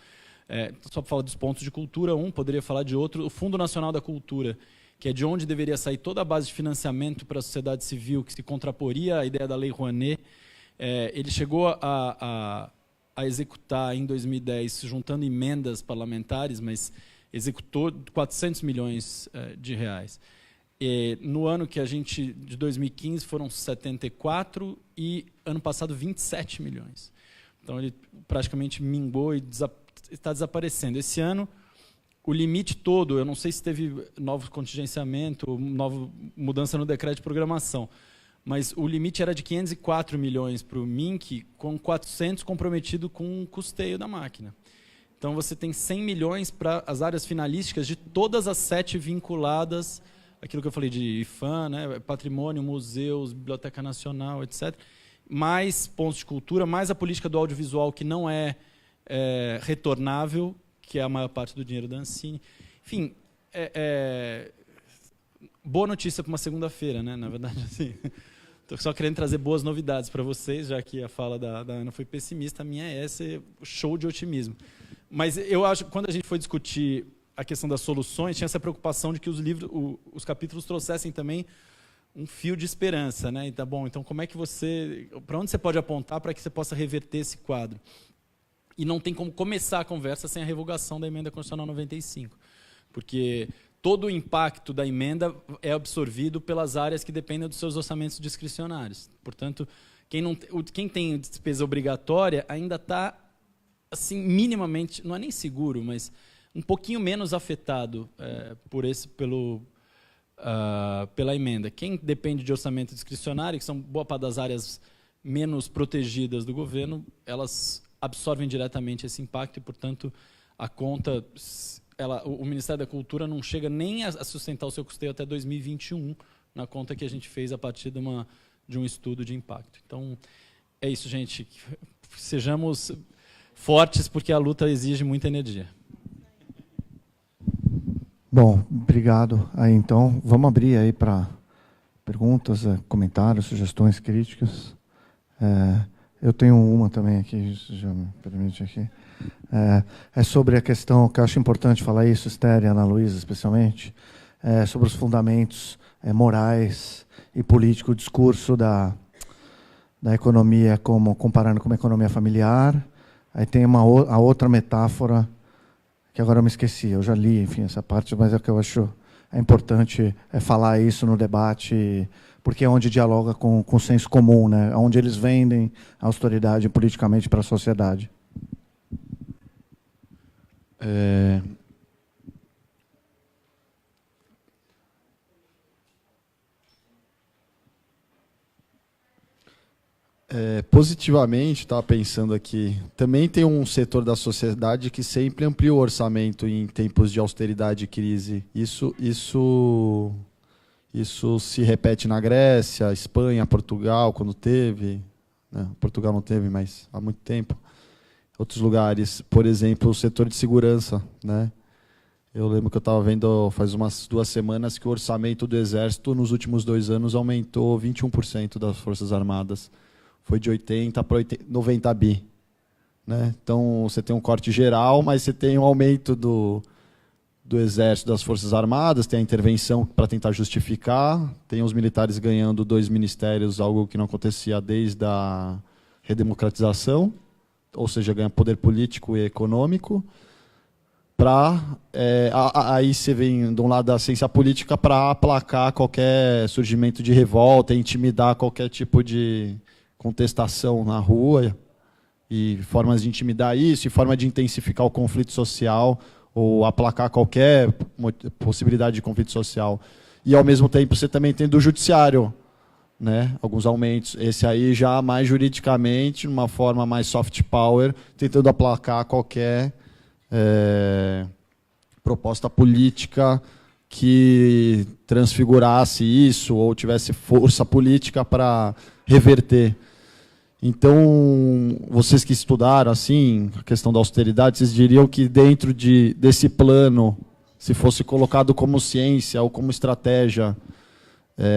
Só para falar dos pontos de cultura, poderia falar de outro, o Fundo Nacional da Cultura, que é de onde deveria sair toda a base de financiamento para a sociedade civil, que se contraporia à ideia da Lei Rouanet. Ele chegou a executar, em 2010, juntando emendas parlamentares, mas executou 400 milhões de reais. No ano de 2015, foram 74 e, ano passado, 27 milhões. Então, ele praticamente mingou e está desaparecendo. Esse ano, o limite todo, eu não sei se teve novo contingenciamento, nova mudança no decreto de programação, mas o limite era de 504 milhões para o MINC, com 400 comprometido com o custeio da máquina. Então, você tem 100 milhões para as áreas finalísticas de todas as 7 vinculadas, aquilo que eu falei de IFAM, né, patrimônio, museus, Biblioteca Nacional, etc., mais pontos de cultura, mais a política do audiovisual, que não é retornável, que é a maior parte do dinheiro da Ancine. Enfim, boa notícia para uma segunda-feira, né? Na verdade, assim, estou só querendo trazer boas novidades para vocês, já que a fala da Ana foi pessimista, a minha é esse show de otimismo. Mas eu acho que quando a gente foi discutir a questão das soluções, tinha essa preocupação de que os capítulos trouxessem também um fio de esperança, né? E tá bom, então como é que para onde você pode apontar para que você possa reverter esse quadro? E não tem como começar a conversa sem a revogação da Emenda Constitucional 95, porque todo o impacto da emenda é absorvido pelas áreas que dependem dos seus orçamentos discricionários. Portanto, quem tem despesa obrigatória ainda está, assim, minimamente, não é nem seguro, mas um pouquinho menos afetado pela emenda. Quem depende de orçamento discricionário, que são boa parte das áreas menos protegidas do governo, elas absorvem diretamente esse impacto e, portanto, a conta, o Ministério da Cultura não chega nem a sustentar o seu custeio até 2021, na conta que a gente fez a partir de um estudo de impacto. Então, é isso, gente. Sejamos fortes, porque a luta exige muita energia. Bom, obrigado. Aí, então, vamos abrir aí para perguntas, comentários, sugestões, críticas. Eu tenho uma também aqui, se já me permite aqui. É sobre a questão, que eu acho importante falar isso, Esther e Ana Luísa especialmente, sobre os fundamentos morais e políticos, o discurso da economia, comparando com uma economia familiar. Aí tem a outra metáfora, que agora eu me esqueci, eu já li, enfim, essa parte, mas é o que eu acho importante falar isso no debate, porque é onde dialoga com o senso comum, né? Onde eles vendem a autoridade politicamente para a sociedade. Positivamente, estava pensando aqui, também tem um setor da sociedade que sempre amplia o orçamento em tempos de austeridade e crise. Isso se repete na Grécia, Espanha, Portugal, quando teve. Né? Portugal não teve, mas há muito tempo. Outros lugares, por exemplo, o setor de segurança. Né? Eu lembro que eu estava vendo faz umas 2 semanas que o orçamento do Exército nos últimos 2 anos aumentou 21% das Forças Armadas. Foi de 80 para 90 bi. Né? Então, você tem um corte geral, mas você tem um aumento do Exército, das Forças Armadas, tem a intervenção para tentar justificar, tem os militares ganhando 2 ministérios, algo que não acontecia desde a redemocratização. ou seja, ganha poder político e econômico, aí você vem de um lado da ciência política para aplacar qualquer surgimento de revolta, intimidar qualquer tipo de contestação na rua, e formas de intimidar isso, e forma de intensificar o conflito social, ou aplacar qualquer possibilidade de conflito social. E, ao mesmo tempo, você também tem do judiciário, né, alguns aumentos. Esse aí já mais juridicamente, numa forma mais soft power, tentando aplacar qualquer proposta política que transfigurasse isso ou tivesse força política para reverter. Então, vocês que estudaram assim a questão da austeridade, vocês diriam que dentro desse plano, se fosse colocado como ciência ou como estratégia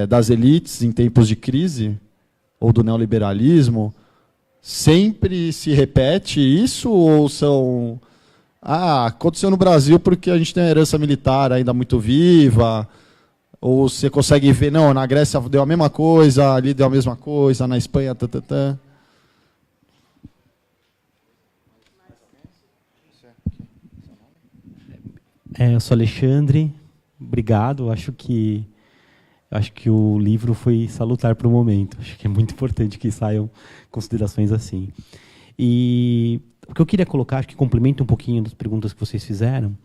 das elites em tempos de crise, ou do neoliberalismo, sempre se repete isso, ou são... aconteceu no Brasil porque a gente tem a herança militar ainda muito viva, ou você consegue ver, não, na Grécia deu a mesma coisa, ali deu a mesma coisa, na Espanha... Eu sou Alexandre, obrigado. Acho que o livro foi salutar para o momento. Acho que é muito importante que saiam considerações assim. E o que eu queria colocar, acho que complementa um pouquinho das perguntas que vocês fizeram,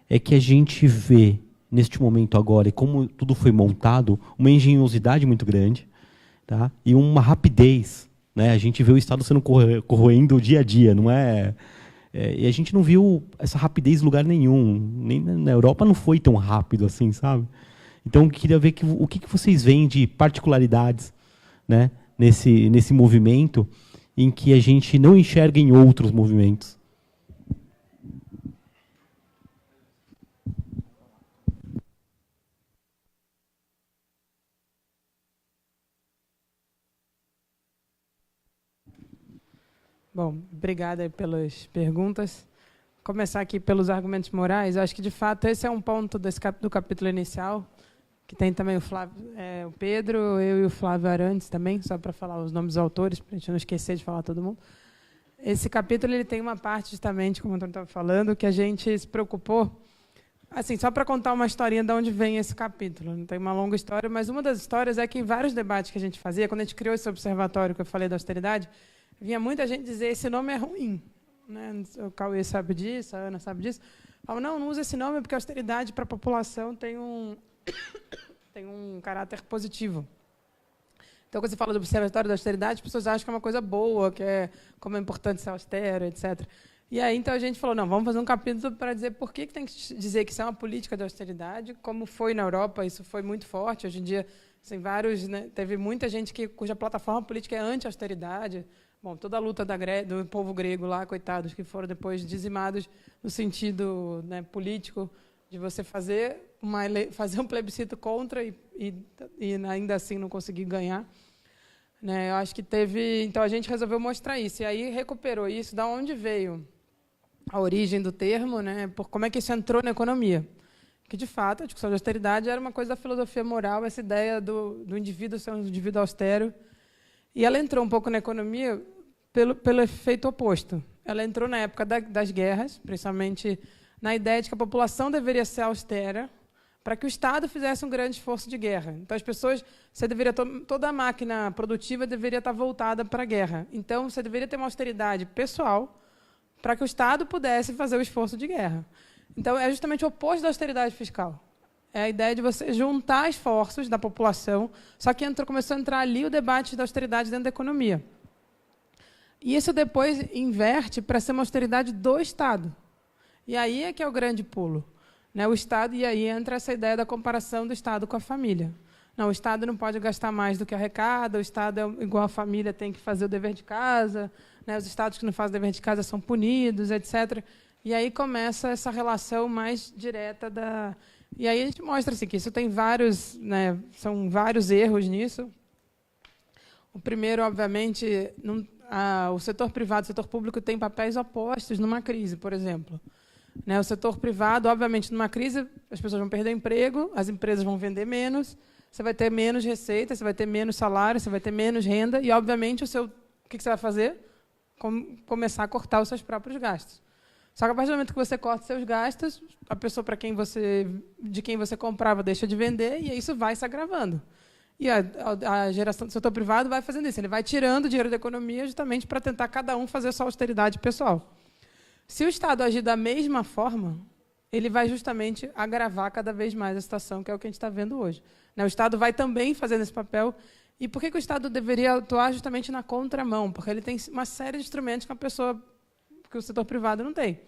é que a gente vê, neste momento agora, e como tudo foi montado, uma engenhosidade muito grande, tá? E uma rapidez, né? A gente vê o Estado sendo corroendo dia a dia, não é... E a gente não viu essa rapidez em lugar nenhum. Nem na Europa não foi tão rápido assim, sabe? Então, eu queria ver o que vocês veem de particularidades, né, nesse movimento em que a gente não enxerga em outros movimentos. Bom, obrigada aí pelas perguntas. Começar aqui pelos argumentos morais. Eu acho que, de fato, esse é um ponto do capítulo inicial, que tem também o Pedro, eu e o Flávio Arantes também, só para falar os nomes dos autores, para a gente não esquecer de falar todo mundo. Esse capítulo ele tem uma parte, justamente, como o Antônio estava falando, que a gente se preocupou, assim, só para contar uma historinha de onde vem esse capítulo. Não tem uma longa história, mas uma das histórias é que, em vários debates que a gente fazia, quando a gente criou esse observatório que eu falei da austeridade, vinha muita gente dizer esse nome é ruim, né? O Cauê sabe disso, a Ana sabe disso. Falavam, não usa esse nome porque a austeridade para a população tem um caráter positivo. Então, quando você fala do observatório da austeridade, as pessoas acham que é uma coisa boa, que é como é importante ser austero, etc. E aí, então, a gente falou, não, vamos fazer um capítulo para dizer por que tem que dizer que isso é uma política de austeridade, como foi na Europa, isso foi muito forte. Hoje em dia, assim, né, teve muita gente cuja plataforma política é anti-austeridade. Bom, toda a luta do povo grego lá, coitados, que foram depois dizimados no sentido, né, político, de você fazer um plebiscito contra e ainda assim não conseguir ganhar. Né, eu acho que então a gente resolveu mostrar isso. E aí recuperou isso, da onde veio a origem do termo, né, como é que isso entrou na economia. Que, de fato, a discussão de austeridade era uma coisa da filosofia moral, essa ideia do indivíduo ser um indivíduo austero. E ela entrou um pouco na economia pelo efeito oposto. Ela entrou na época das guerras, principalmente na ideia de que a população deveria ser austera para que o Estado fizesse um grande esforço de guerra. Então, toda a máquina produtiva deveria estar voltada para a guerra. Então, você deveria ter uma austeridade pessoal para que o Estado pudesse fazer o esforço de guerra. Então, é justamente o oposto da austeridade fiscal. É a ideia de você juntar esforços da população, só que começou a entrar ali o debate da austeridade dentro da economia. E isso depois inverte para ser uma austeridade do Estado. E aí é que é o grande pulo. Né? O Estado, e aí entra essa ideia da comparação do Estado com a família. Não, o Estado não pode gastar mais do que arrecada, o Estado é igual a família, tem que fazer o dever de casa, né? Os Estados que não fazem o dever de casa são punidos, etc. E aí começa essa relação mais direta da... E aí a gente mostra assim, que isso tem vários, né, são vários erros nisso. O primeiro, obviamente, o setor privado e o setor público têm papéis opostos numa crise, por exemplo. Né, o setor privado, obviamente, numa crise, as pessoas vão perder emprego, as empresas vão vender menos, você vai ter menos receita, você vai ter menos salário, você vai ter menos renda, e, obviamente, o que você vai fazer? começar a cortar os seus próprios gastos. Só que a partir do momento que você corta os seus gastos, a pessoa de quem você comprava deixa de vender e isso vai se agravando. E a geração do setor privado vai fazendo isso. Ele vai tirando dinheiro da economia justamente para tentar cada um fazer sua austeridade pessoal. Se o Estado agir da mesma forma, ele vai justamente agravar cada vez mais a situação, que é o que a gente está vendo hoje. O Estado vai também fazendo esse papel. E por que o Estado deveria atuar justamente na contramão? Porque ele tem uma série de instrumentos que o setor privado não tem.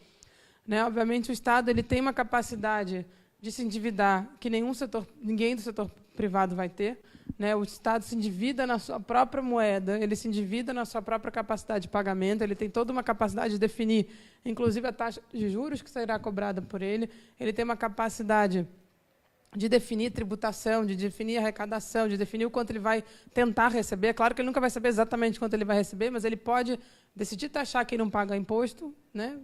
Obviamente, o Estado ele tem uma capacidade de se endividar que ninguém do setor privado vai ter. O Estado se endivida na sua própria moeda, ele se endivida na sua própria capacidade de pagamento, ele tem toda uma capacidade de definir, inclusive, a taxa de juros que será cobrada por ele, ele tem uma capacidade de definir tributação, de definir arrecadação, de definir o quanto ele vai tentar receber. É claro que ele nunca vai saber exatamente quanto ele vai receber, mas ele pode decidir taxar quem não paga imposto,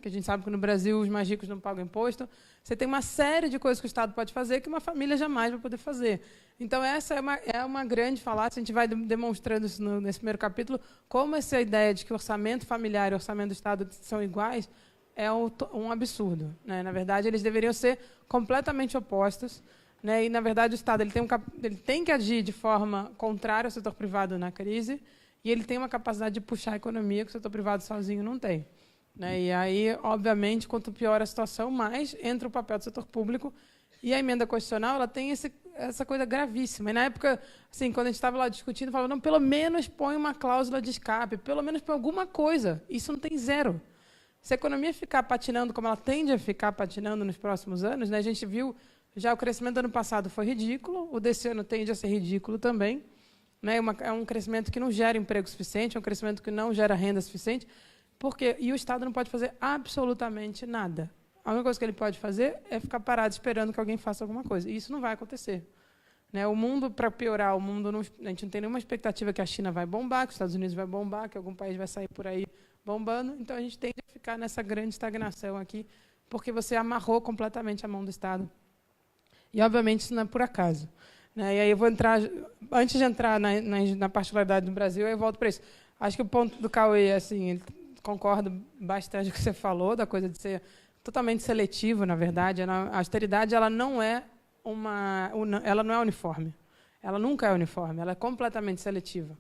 que a gente sabe que no Brasil os mais ricos não pagam imposto. Você tem uma série de coisas que o Estado pode fazer que uma família jamais vai poder fazer. Então, essa é uma grande falácia. A gente vai demonstrando isso nesse primeiro capítulo, como essa ideia de que o orçamento familiar e o orçamento do Estado são iguais é um absurdo. Na verdade, eles deveriam ser completamente opostos. E, na verdade, o Estado ele tem que agir de forma contrária ao setor privado na crise e ele tem uma capacidade de puxar a economia que o setor privado sozinho não tem. E aí, obviamente, quanto pior a situação, mais entra o papel do setor público. E a emenda constitucional ela tem essa coisa gravíssima. E, na época, assim, quando a gente estava lá discutindo, falava, não, pelo menos põe uma cláusula de escape, pelo menos põe alguma coisa. Isso não tem zero. Se a economia ficar patinando como ela tende a ficar patinando nos próximos anos, a gente viu... Já o crescimento do ano passado foi ridículo, o desse ano tende a ser ridículo também. É um crescimento que não gera emprego suficiente, é um crescimento que não gera renda suficiente, e o Estado não pode fazer absolutamente nada. A única coisa que ele pode fazer é ficar parado esperando que alguém faça alguma coisa. E isso não vai acontecer. O mundo, para piorar, a gente não tem nenhuma expectativa que a China vai bombar, que os Estados Unidos vai bombar, que algum país vai sair por aí bombando. Então, a gente tende a ficar nessa grande estagnação aqui, porque você amarrou completamente a mão do Estado. E, obviamente, isso não é por acaso. E aí eu vou entrar... Antes de entrar na particularidade do Brasil, eu volto para isso. Acho que o ponto do Cauê, assim, ele concorda bastante com o que você falou, da coisa de ser totalmente seletivo, na verdade. A austeridade ela não é uniforme. Ela nunca é uniforme, ela é completamente seletiva.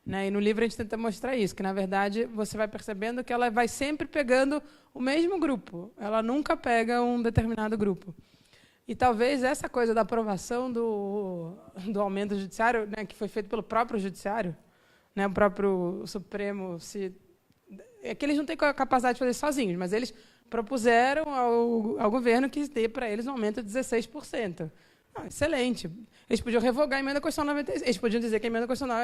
E no livro a gente tenta mostrar isso, que, na verdade, você vai percebendo que ela vai sempre pegando o mesmo grupo. Ela nunca pega um determinado grupo. E talvez essa coisa da aprovação do aumento do judiciário, que foi feito pelo próprio judiciário, o próprio Supremo, é que eles não têm capacidade de fazer sozinhos, mas eles propuseram ao governo que dê para eles um aumento de 16%. Excelente. Eles podiam revogar a emenda constitucional 96. Eles podiam dizer que a emenda constitucional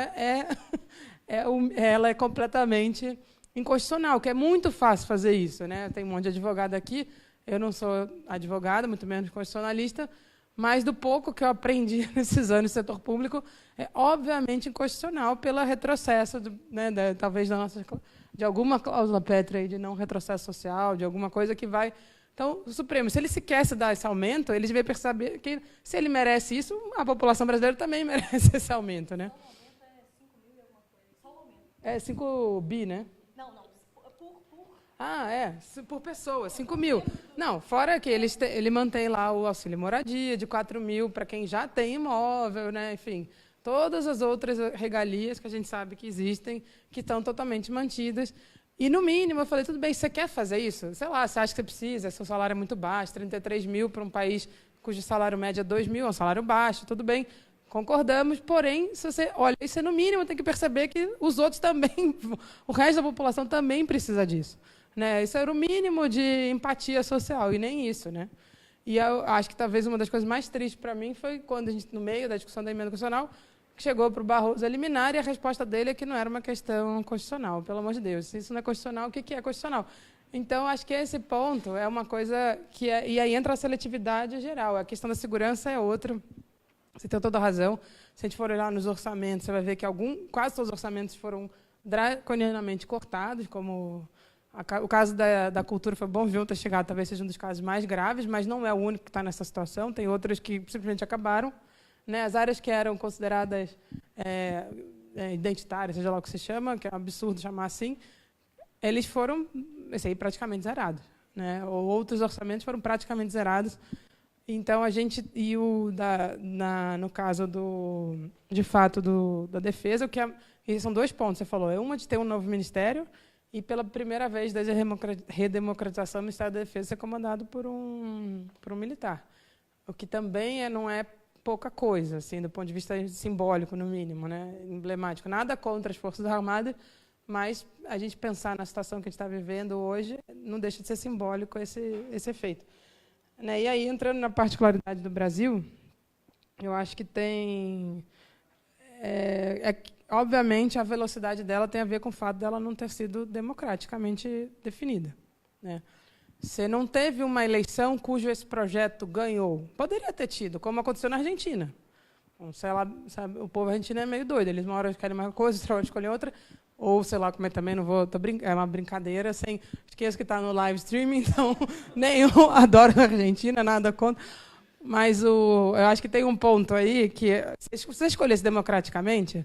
ela é completamente inconstitucional, que é muito fácil fazer isso. Tem um monte de advogado aqui. Eu não sou advogada, muito menos constitucionalista, mas do pouco que eu aprendi nesses anos no setor público, é obviamente inconstitucional pelo retrocesso, talvez de alguma cláusula pétrea de não retrocesso social, de alguma coisa que vai... Então, o Supremo, se ele se quer se dar esse aumento, ele deve perceber que, se ele merece isso, a população brasileira também merece esse aumento. O aumento é 5 mil e alguma coisa. Só o aumento. É 5 bi, né? Não. Por pessoa, 5 mil. Não, fora que ele mantém lá o auxílio moradia de 4 mil para quem já tem imóvel, enfim, todas as outras regalias que a gente sabe que existem, que estão totalmente mantidas. E, no mínimo, eu falei, tudo bem, você quer fazer isso? Sei lá, você acha que você precisa, seu salário é muito baixo, 33 mil para um país cujo salário médio é 2 mil, é um salário baixo, tudo bem, concordamos, porém, se você olha, isso no mínimo tem que perceber que os outros também, o resto da população também precisa disso. Isso era o mínimo de empatia social, e nem isso. E eu acho que talvez uma das coisas mais tristes para mim foi quando a gente, no meio da discussão da emenda constitucional, chegou para o Barroso eliminar e a resposta dele é que não era uma questão constitucional, pelo amor de Deus. Se isso não é constitucional, o que é constitucional? Então, acho que esse ponto é uma coisa que... E aí entra a seletividade geral. A questão da segurança é outra. Você tem toda a razão. Se a gente for olhar nos orçamentos, você vai ver que quase todos os orçamentos foram draconianamente cortados, como... O caso da cultura foi bom, viu, ter chegado, talvez seja um dos casos mais graves, mas não é o único que está nessa situação. Tem outras que simplesmente acabaram. As áreas que eram consideradas identitárias, seja lá o que se chama, que é um absurdo chamar assim, eles foram esse aí, praticamente zerados, né? Ou outros orçamentos foram praticamente zerados. Então, a gente... no caso, de fato, da defesa, e são 2 pontos, você falou. Uma de ter um novo ministério e, pela primeira vez desde a redemocratização, o Ministério da Defesa ser comandado por um militar. O que também não é pouca coisa, assim, do ponto de vista simbólico, no mínimo, né? Emblemático. Nada contra as Forças Armadas, mas a gente pensar na situação que a gente está vivendo hoje não deixa de ser simbólico esse efeito. Né? E aí, entrando na particularidade do Brasil, eu acho que tem... obviamente, a velocidade dela tem a ver com o fato dela não ter sido democraticamente definida. Né? Você não teve uma eleição cujo esse projeto ganhou. Poderia ter tido, como aconteceu na Argentina. Então, sei lá, sabe, o povo argentino é meio doido. Eles uma hora querem uma coisa, outra hora escolhem outra. Ou, sei lá, como é também, não vou... é uma brincadeira, esqueço que está no live streaming, então nem eu adoro a Argentina, nada contra. Mas eu acho que tem um ponto aí que, se você escolhesse democraticamente,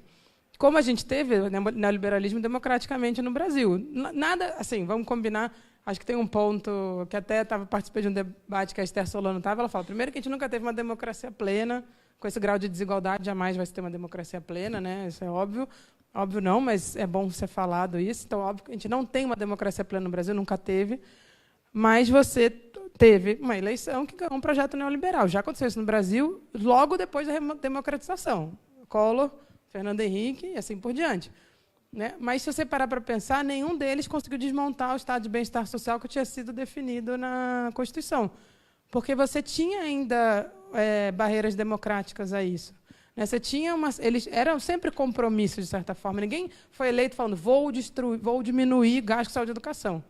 como a gente teve neoliberalismo democraticamente no Brasil. Nada, assim, vamos combinar, acho que tem um ponto que até participei de um debate que a Esther Solano estava, ela fala, primeiro que a gente nunca teve uma democracia plena, com esse grau de desigualdade jamais vai se ter uma democracia plena, né? Isso é óbvio. Óbvio não, mas é bom ser falado isso. Então, óbvio que a gente não tem uma democracia plena no Brasil, nunca teve, mas você teve uma eleição que ganhou um projeto neoliberal. Já aconteceu isso no Brasil logo depois da democratização. Collor, Fernando Henrique e assim por diante. Né? Mas, se você parar para pensar, nenhum deles conseguiu desmontar o estado de bem-estar social que tinha sido definido na Constituição, porque você tinha ainda barreiras democráticas a isso. Né? Você tinha eles eram sempre compromissos, de certa forma. Ninguém foi eleito falando vou diminuir gasto de saúde e educação.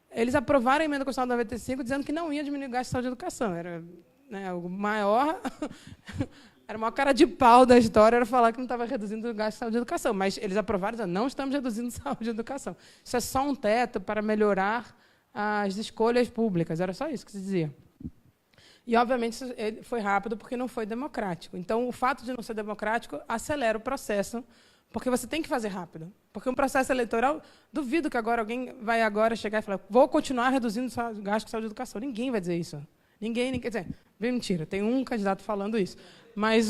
Eles aprovaram a emenda constitucional de 95 dizendo que não ia diminuir gasto de saúde e educação. Era, né, o maior... Era a maior cara de pau da história, era falar que não estava reduzindo o gasto de saúde e educação. Mas eles aprovaram dizendo não estamos reduzindo saúde e educação. Isso é só um teto para melhorar as escolhas públicas. Era só isso que se dizia. E, obviamente, isso foi rápido porque não foi democrático. Então, o fato de não ser democrático acelera o processo, porque você tem que fazer rápido. Porque um processo eleitoral, duvido que agora alguém vai chegar e falar vou continuar reduzindo o gasto de saúde e educação. Ninguém vai dizer isso. Ninguém quer dizer, mentira, tem um candidato falando isso. Mas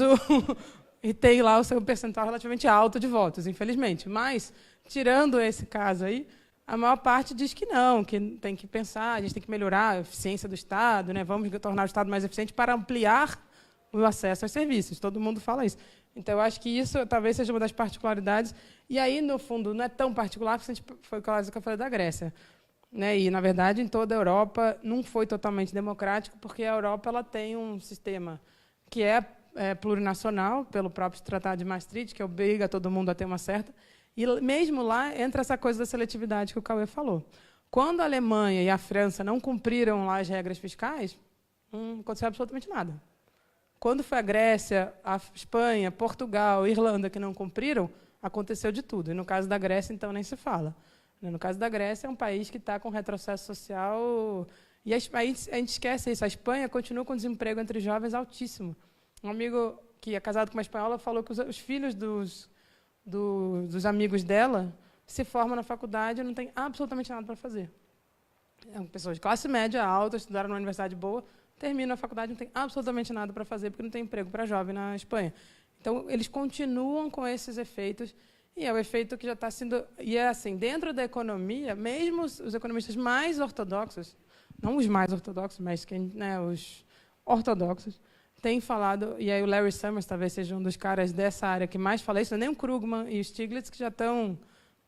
e tem lá o seu percentual relativamente alto de votos, infelizmente. Mas, tirando esse caso aí, a maior parte diz que não, que tem que pensar, a gente tem que melhorar a eficiência do Estado, né? Vamos tornar o Estado mais eficiente para ampliar o acesso aos serviços. Todo mundo fala isso. Então, eu acho que isso talvez seja uma das particularidades. E aí, no fundo, não é tão particular, porque foi o que eu falei da Grécia. Né? E, na verdade, em toda a Europa, não foi totalmente democrático, porque a Europa ela tem um sistema que é plurinacional, pelo próprio Tratado de Maastricht, que obriga todo mundo a ter uma certa... E, mesmo lá, entra essa coisa da seletividade que o Cauê falou. Quando a Alemanha e a França não cumpriram lá as regras fiscais, não aconteceu absolutamente nada. Quando foi a Grécia, a Espanha, Portugal, Irlanda que não cumpriram, aconteceu de tudo. E, no caso da Grécia, então, nem se fala. No caso da Grécia, é um país que está com retrocesso social... E a gente esquece isso. A Espanha continua com desemprego entre jovens altíssimo. Um amigo que é casado com uma espanhola falou que os filhos dos amigos dela se formam na faculdade e não tem absolutamente nada para fazer. É uma pessoa de classe média, alta, estudaram numa universidade boa, terminam a faculdade e não tem absolutamente nada para fazer porque não tem emprego para jovem na Espanha. Então, eles continuam com esses efeitos, e é o efeito que já está sendo... E é assim, dentro da economia, mesmo os economistas mais ortodoxos, não os mais ortodoxos, mas os ortodoxos, têm falado, e aí o Larry Summers talvez seja um dos caras dessa área que mais fala isso, nem o Krugman e o Stiglitz, que já estão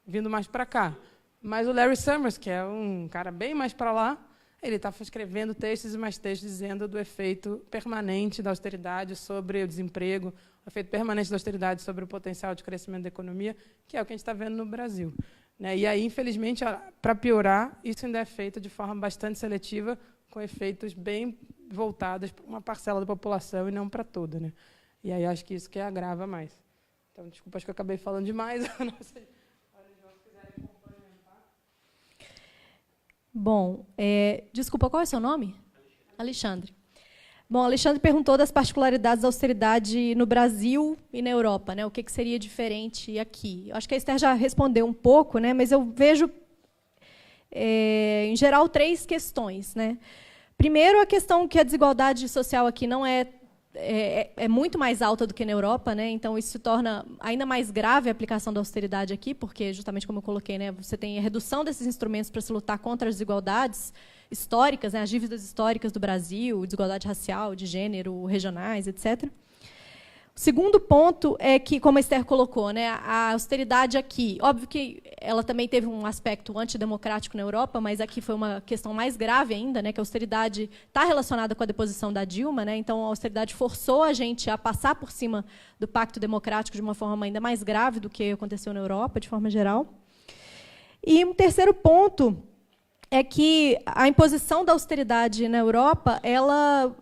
vindo mais para cá. Mas o Larry Summers, que é um cara bem mais para lá, ele está escrevendo textos e mais textos dizendo do efeito permanente da austeridade sobre o desemprego, o efeito permanente da austeridade sobre o potencial de crescimento da economia, que é o que a gente está vendo no Brasil. Né? E aí, infelizmente, para piorar, isso ainda é feito de forma bastante seletiva, com efeitos bem voltados para uma parcela da população e não para toda. Né? E aí acho que isso que agrava mais. Então, desculpa, acho que eu acabei falando demais. Não sei. Bom, desculpa, qual é o seu nome? Alexandre. Bom, Alexandre perguntou das particularidades da austeridade no Brasil e na Europa, né? O que seria diferente aqui? Eu acho que a Esther já respondeu um pouco, né? Mas eu vejo em geral, 3 questões, né? Primeiro, a questão que a desigualdade social aqui não é muito mais alta do que na Europa, né? Então isso se torna ainda mais grave a aplicação da austeridade aqui, porque, justamente como eu coloquei, né, você tem a redução desses instrumentos para se lutar contra as desigualdades históricas, né, as dívidas históricas do Brasil, desigualdade racial, de gênero, regionais, etc. O segundo ponto é que, como a Esther colocou, né, a austeridade aqui, óbvio que ela também teve um aspecto antidemocrático na Europa, mas aqui foi uma questão mais grave ainda, né, que a austeridade está relacionada com a deposição da Dilma, né, então a austeridade forçou a gente a passar por cima do Pacto Democrático de uma forma ainda mais grave do que aconteceu na Europa, de forma geral. E um terceiro ponto é que a imposição da austeridade na Europa ela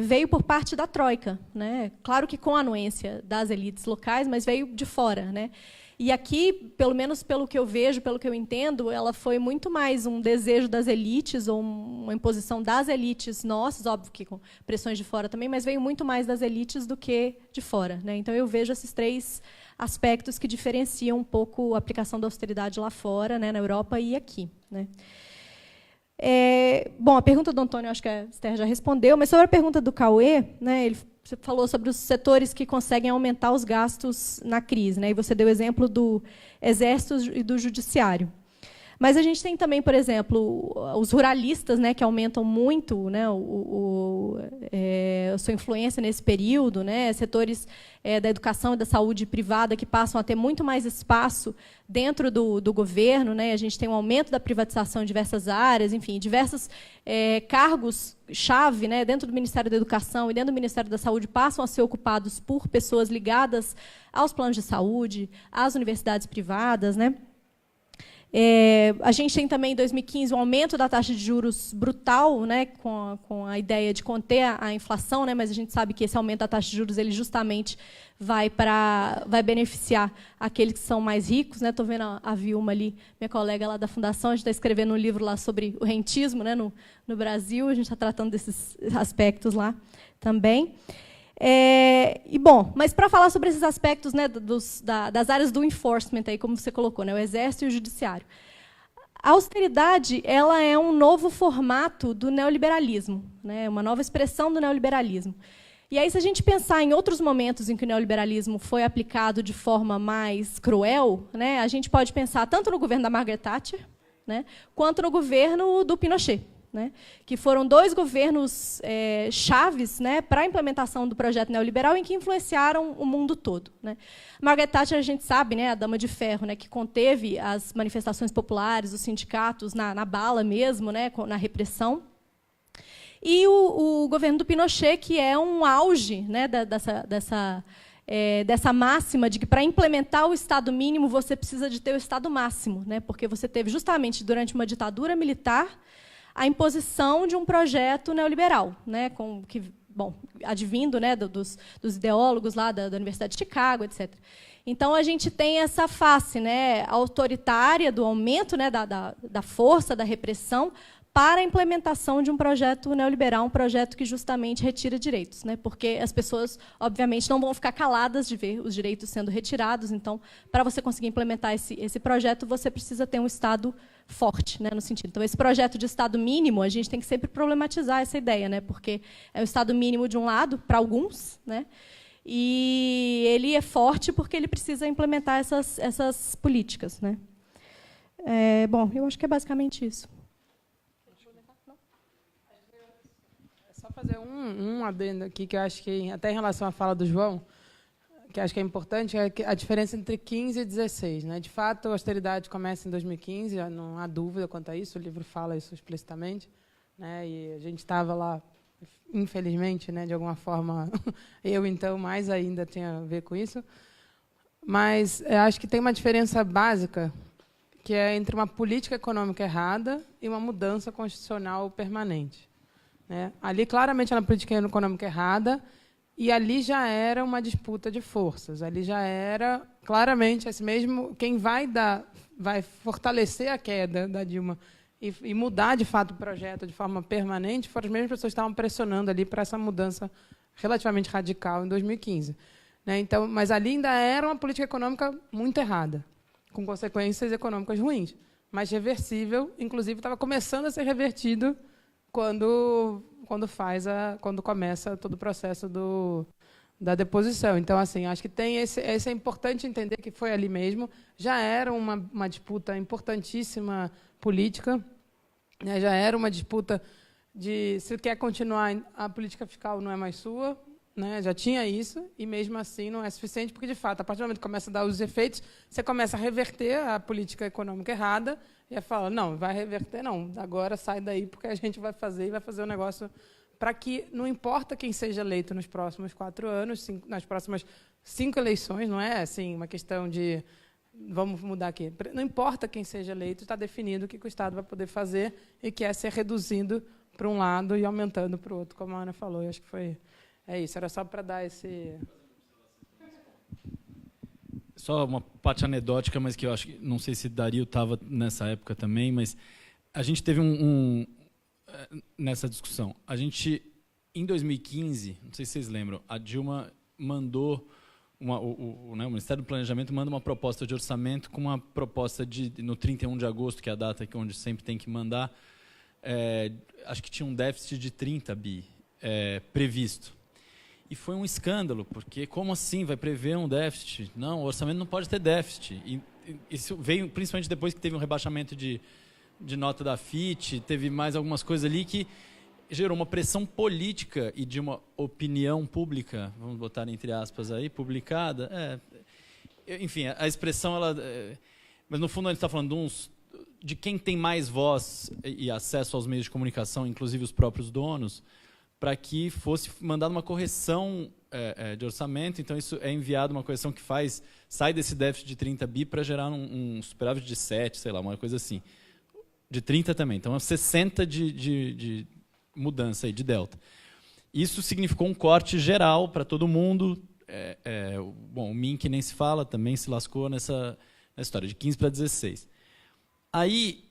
veio por parte da Troika, né? Claro que com a anuência das elites locais, mas veio de fora, né? E aqui, pelo menos pelo que eu vejo, pelo que eu entendo, ela foi muito mais um desejo das elites, ou uma imposição das elites nossas, óbvio que com pressões de fora também, mas veio muito mais das elites do que de fora, né? Então eu vejo esses 3 aspectos que diferenciam um pouco a aplicação da austeridade lá fora, né, na Europa e aqui, né? Bom, a pergunta do Antônio, acho que a Esther já respondeu, mas sobre a pergunta do Cauê, né, ele falou sobre os setores que conseguem aumentar os gastos na crise, né, e você deu o exemplo do Exército e do Judiciário. Mas a gente tem também, por exemplo, os ruralistas, né, que aumentam muito, né, a sua influência nesse período, né, setores da educação e da saúde privada que passam a ter muito mais espaço dentro do governo, né, a gente tem um aumento da privatização em diversas áreas, enfim, diversos cargos-chave, né, dentro do Ministério da Educação e dentro do Ministério da Saúde passam a ser ocupados por pessoas ligadas aos planos de saúde, às universidades privadas, né. A gente tem também, em 2015, um aumento da taxa de juros brutal, né, com a ideia de conter a inflação, né, mas a gente sabe que esse aumento da taxa de juros ele justamente vai beneficiar aqueles que são mais ricos. Estou vendo a Vilma ali, minha colega lá da Fundação, a gente está escrevendo um livro lá sobre o rentismo, né, no Brasil, a gente está tratando desses aspectos lá também. Bom, mas para falar sobre esses aspectos, né, das áreas do enforcement, aí, como você colocou, né, o Exército e o Judiciário. A austeridade ela é um novo formato do neoliberalismo, né, uma nova expressão do neoliberalismo. E aí, se a gente pensar em outros momentos em que o neoliberalismo foi aplicado de forma mais cruel, né, a gente pode pensar tanto no governo da Margaret Thatcher, né, quanto no governo do Pinochet, né, que foram 2 governos chaves, né, para a implementação do projeto neoliberal em que influenciaram o mundo todo, né. Margaret Thatcher, a gente sabe, né, a Dama de Ferro, né, que conteve as manifestações populares, os sindicatos na bala mesmo, né, na repressão. E o governo do Pinochet, que é um auge, né, dessa máxima de que, para implementar o Estado mínimo, você precisa de ter o Estado máximo, né, porque você teve, justamente durante uma ditadura militar, a imposição de um projeto neoliberal, né, advindo, né, dos ideólogos lá da Universidade de Chicago, etc. Então, a gente tem essa face, né, autoritária do aumento, né, da força, da repressão, para a implementação de um projeto neoliberal, um projeto que justamente retira direitos, né, porque as pessoas, obviamente, não vão ficar caladas de ver os direitos sendo retirados. Então, para você conseguir implementar esse projeto, você precisa ter um Estado forte, né, no sentido. Então, esse projeto de Estado mínimo, a gente tem que sempre problematizar essa ideia, né, porque é um Estado mínimo de um lado, para alguns, né, e ele é forte porque ele precisa implementar essas políticas, né. Bom, eu acho que é basicamente isso. Só fazer um adendo aqui, que eu acho que, até em relação à fala do João, que acho que é importante, é a diferença entre 15 e 16. Né? De fato, a austeridade começa em 2015, não há dúvida quanto a isso, o livro fala isso explicitamente. Né? E a gente estava lá, infelizmente, né, de alguma forma, eu, então, mais ainda tinha a ver com isso. Mas acho que tem uma diferença básica, que é entre uma política econômica errada e uma mudança constitucional permanente. Né? Ali, claramente, era uma política econômica errada, e ali já era uma disputa de forças. Ali já era, claramente, esse mesmo, quem vai fortalecer a queda da Dilma e mudar, de fato, o projeto de forma permanente, foram as mesmas pessoas que estavam pressionando ali para essa mudança relativamente radical em 2015. Né? Então, mas ali ainda era uma política econômica muito errada, com consequências econômicas ruins. mas reversível. Inclusive, estava começando a ser revertido quando começa todo o processo da deposição. Então, assim, acho que é importante entender que foi ali mesmo. Já era uma disputa importantíssima política, né? Já era uma disputa de se quer continuar, a política fiscal não é mais sua, né? Já tinha isso, e mesmo assim não é suficiente, porque, de fato, a partir do momento que começa a dar os efeitos, você começa a reverter a política econômica errada, e fala, não, vai reverter, não, agora sai daí, porque a gente vai fazer o negócio para que, não importa quem seja eleito nos próximos 4 anos, nas próximas 5 eleições, não é assim uma questão de vamos mudar aqui. Não importa quem seja eleito, está definido o que o Estado vai poder fazer e que é ser reduzindo para um lado e aumentando para o outro, como a Ana falou. Eu acho que é isso, era só para dar esse... Só uma parte anedótica, mas que eu acho que, não sei se Dario estava nessa época também, mas a gente teve nessa discussão. A gente, em 2015, não sei se vocês lembram, a Dilma mandou, o Ministério do Planejamento manda uma proposta de orçamento com uma proposta no 31 de agosto, que é a data onde sempre tem que mandar, acho que tinha um déficit de 30 bi previsto. E foi um escândalo, porque como assim vai prever um déficit? Não, o orçamento não pode ter déficit. E isso veio principalmente depois que teve um rebaixamento de nota da FIT, teve mais algumas coisas ali que gerou uma pressão política e de uma opinião pública, vamos botar entre aspas aí, publicada. Enfim, a expressão, mas no fundo a gente está falando de quem tem mais voz e acesso aos meios de comunicação, inclusive os próprios donos, para que fosse mandada uma correção de orçamento. Então, isso é enviado, uma correção que sai desse déficit de 30 bi para gerar um superávit de 7, sei lá, uma coisa assim. De 30 também. Então, é 60 de mudança aí, de delta. Isso significou um corte geral para todo mundo. Bom, o Mink nem se fala, também se lascou nessa história, de 15 para 16. Aí,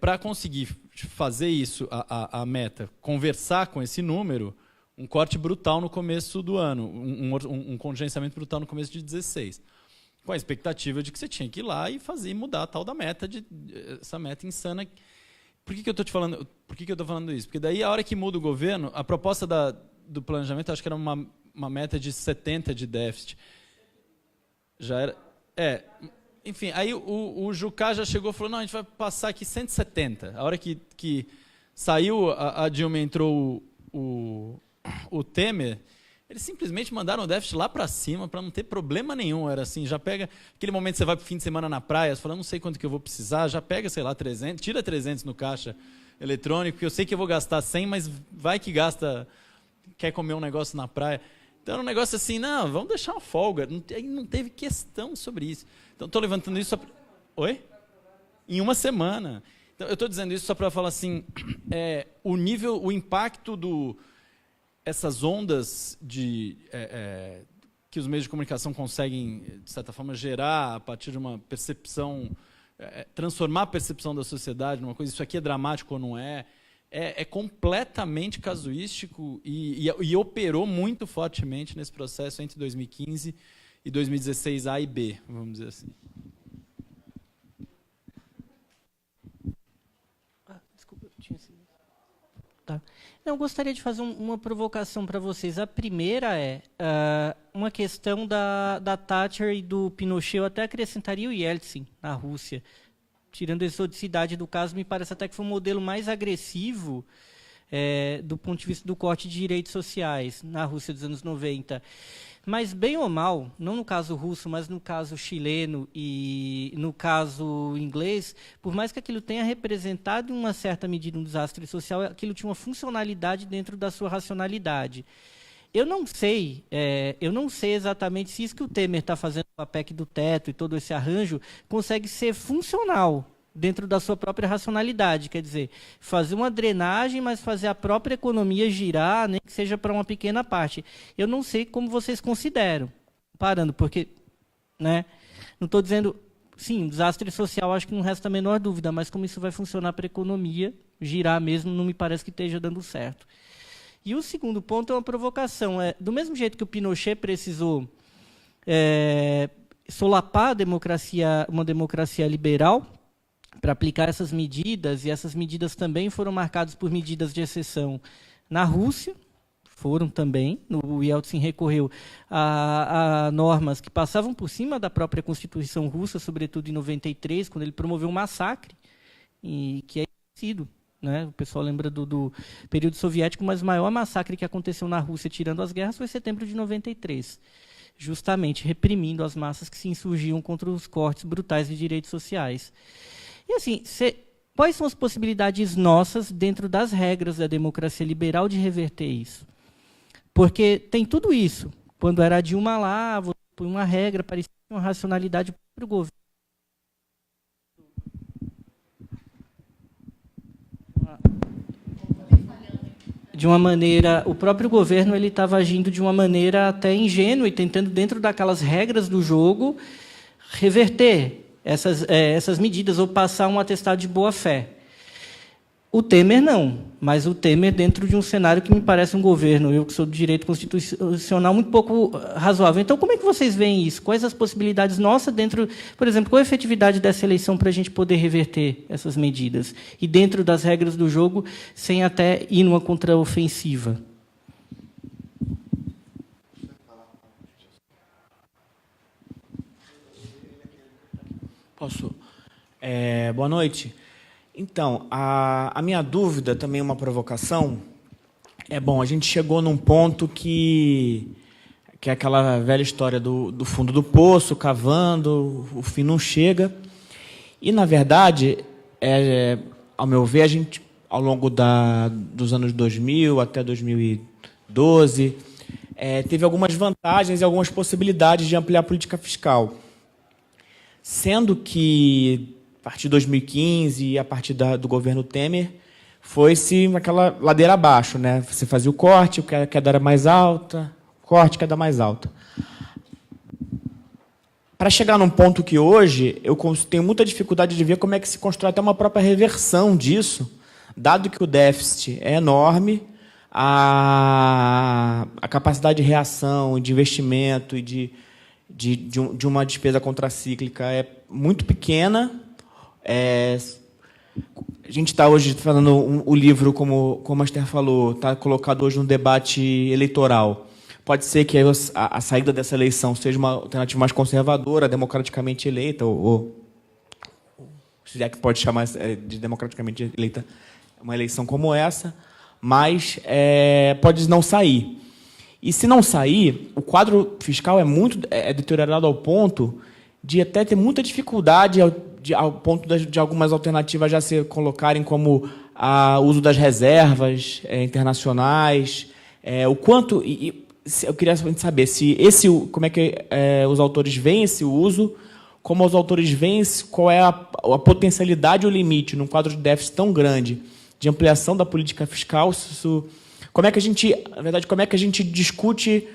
para conseguir fazer isso, a meta, conversar com esse número, um corte brutal no começo do ano, um contingenciamento brutal no começo de 16, com a expectativa de que você tinha que ir lá e mudar a tal da meta, essa meta insana. Por que eu estou falando isso? Porque daí, a hora que muda o governo, a proposta do planejamento, acho que era uma meta de 70 de déficit. Já era... Enfim, aí o Jucá já chegou e falou, não, a gente vai passar aqui 170. A hora que saiu a Dilma e entrou o Temer, eles simplesmente mandaram o déficit lá para cima para não ter problema nenhum. Era assim, já pega... Aquele momento que você vai para o fim de semana na praia, você fala, não sei quanto que eu vou precisar, já pega, sei lá, 300, tira 300 no caixa eletrônico, porque eu sei que eu vou gastar 100, mas vai que quer comer um negócio na praia. Então era um negócio assim, não, vamos deixar uma folga. Não teve questão sobre isso. Então, estou levantando isso só... Oi? Em uma semana. Então, eu estou dizendo isso só para falar assim, o impacto essas ondas que os meios de comunicação conseguem, de certa forma, gerar a partir de uma percepção, transformar a percepção da sociedade numa coisa, isso aqui é dramático ou não é completamente casuístico e operou muito fortemente nesse processo entre 2015 e 2016, A e B, vamos dizer assim. Desculpa, eu tinha sido... Tá. Eu gostaria de fazer uma provocação para vocês. A primeira uma questão da Thatcher e do Pinochet. Eu até acrescentaria o Yeltsin, na Rússia. Tirando a exoticidade do caso, me parece até que foi um modelo mais agressivo do ponto de vista do corte de direitos sociais na Rússia dos anos 90. Mas, bem ou mal, não no caso russo, mas no caso chileno e no caso inglês, por mais que aquilo tenha representado, em uma certa medida, um desastre social, aquilo tinha uma funcionalidade dentro da sua racionalidade. Eu não sei exatamente se isso que o Temer está fazendo com a PEC do teto e todo esse arranjo consegue ser funcional dentro da sua própria racionalidade. Quer dizer, fazer uma drenagem, mas fazer a própria economia girar, nem que seja para uma pequena parte. Eu não sei como vocês consideram, parando, porque, né, não estou dizendo... Sim, desastre social, acho que não resta a menor dúvida, mas como isso vai funcionar para a economia, girar mesmo, não me parece que esteja dando certo. E o segundo ponto é uma provocação. Do mesmo jeito que o Pinochet precisou solapar uma democracia liberal, para aplicar essas medidas, e essas medidas também foram marcadas por medidas de exceção na Rússia, foram também, o Yeltsin recorreu a normas que passavam por cima da própria Constituição russa, sobretudo em 93, quando ele promoveu um massacre, e que é conhecido, né? O pessoal lembra do período soviético, mas o maior massacre que aconteceu na Rússia, tirando as guerras, foi em setembro de 93, justamente reprimindo as massas que se insurgiam contra os cortes brutais de direitos sociais. E assim, quais são as possibilidades nossas, dentro das regras da democracia liberal, de reverter isso? Porque tem tudo isso. Quando era a Dilma lá, você põe uma regra, parecia uma racionalidade para o governo. De uma maneira, o próprio governo ele estava agindo de uma maneira até ingênua e tentando, dentro daquelas regras do jogo, reverter essas medidas ou passar um atestado de boa-fé. O Temer não, mas o Temer dentro de um cenário que me parece um governo, eu que sou do direito constitucional, muito pouco razoável. Então, como é que vocês veem isso? Quais as possibilidades nossas dentro, por exemplo, qual a efetividade dessa eleição para a gente poder reverter essas medidas? E dentro das regras do jogo, sem até ir numa contraofensiva? Posso? Boa noite. Então, a minha dúvida, também uma provocação, a gente chegou num ponto que é aquela velha história do fundo do poço, cavando, o fim não chega. E, na verdade, ao meu ver, a gente, ao longo dos anos 2000 até 2012, teve algumas vantagens e algumas possibilidades de ampliar a política fiscal. Sendo que, a partir de 2015 e a partir do governo Temer, foi-se aquela ladeira abaixo, né? Você fazia o corte, a queda era mais alta, corte, queda mais alta. Para chegar num ponto que hoje eu tenho muita dificuldade de ver como é que se constrói até uma própria reversão disso, dado que o déficit é enorme, a capacidade de reação, de investimento e de uma despesa contracíclica é muito pequena. A gente está hoje falando o livro, como a Esther falou, está colocado hoje no debate eleitoral. Pode ser que a saída dessa eleição seja uma alternativa mais conservadora, democraticamente eleita, ou se é que pode chamar de democraticamente eleita uma eleição como essa, mas pode não sair. E, se não sair, o quadro fiscal é deteriorado ao ponto de até ter muita dificuldade ao ponto de algumas alternativas já se colocarem, como o uso das reservas internacionais, o quanto... eu queria saber como é que os autores veem esse uso, como os autores veem qual é a potencialidade ou limite num quadro de déficit tão grande de ampliação da política fiscal. Como é que a gente discute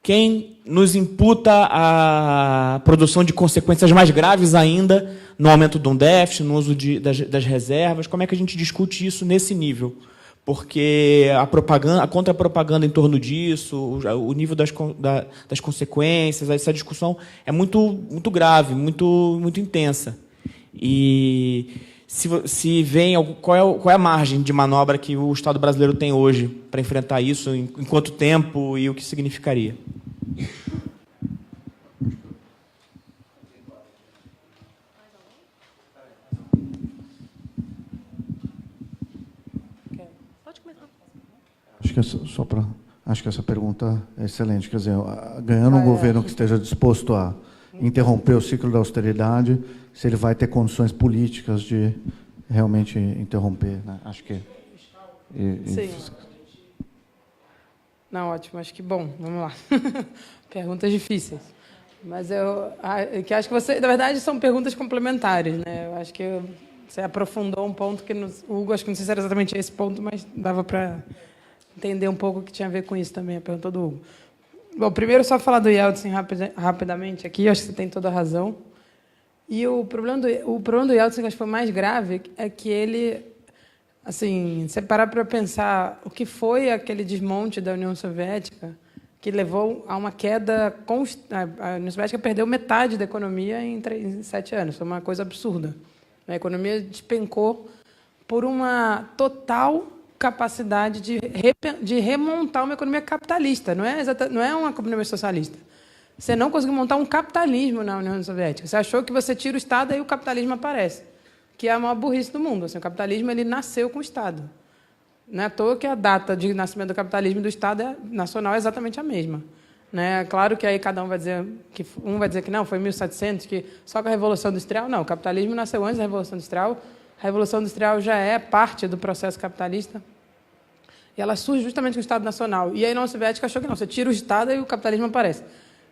quem nos imputa a produção de consequências mais graves ainda no aumento de um déficit, no uso das reservas? Como é que a gente discute isso nesse nível? Porque a contra-propaganda em torno disso, o nível das consequências, essa discussão é muito, muito grave, muito, muito intensa. E se vem, qual é a margem de manobra que o Estado brasileiro tem hoje para enfrentar isso, em quanto tempo e o que significaria? Acho que essa pergunta é excelente. Quer dizer, ganhando um governo que esteja disposto a interromper o ciclo da austeridade, se ele vai ter condições políticas de realmente interromper, né? Acho que... Sim. Não, ótimo. Acho que, bom, vamos lá. Perguntas difíceis. Mas que acho que na verdade, são perguntas complementares, né? Eu acho que você aprofundou um ponto que o Hugo, acho que não sei se era exatamente esse ponto, mas dava para entender um pouco o que tinha a ver com isso também, a pergunta do Hugo. Bom, primeiro, só falar do Yeltsin rapidamente aqui, eu acho que você tem toda a razão. E o problema do Yeltsin, que acho que foi mais grave, é que ele, assim, se parar para pensar o que foi aquele desmonte da União Soviética, que levou a uma queda... A União Soviética perdeu metade da economia em 7 anos, foi uma coisa absurda. A economia despencou por uma total capacidade de remontar uma economia capitalista, não é uma economia socialista. Você não conseguiu montar um capitalismo na União Soviética. Você achou que você tira o Estado e o capitalismo aparece, que é a maior burrice do mundo. Assim, o capitalismo ele nasceu com o Estado. Não é à toa que a data de nascimento do capitalismo e do Estado nacional é exatamente a mesma. Né? Claro que aí cada um vai dizer que não, foi 1700, que só com a Revolução Industrial. Não, o capitalismo nasceu antes da Revolução Industrial. A Revolução Industrial já é parte do processo capitalista. E ela surge justamente com o Estado Nacional. E aí a União Soviética achou que não, você tira o Estado e o capitalismo aparece.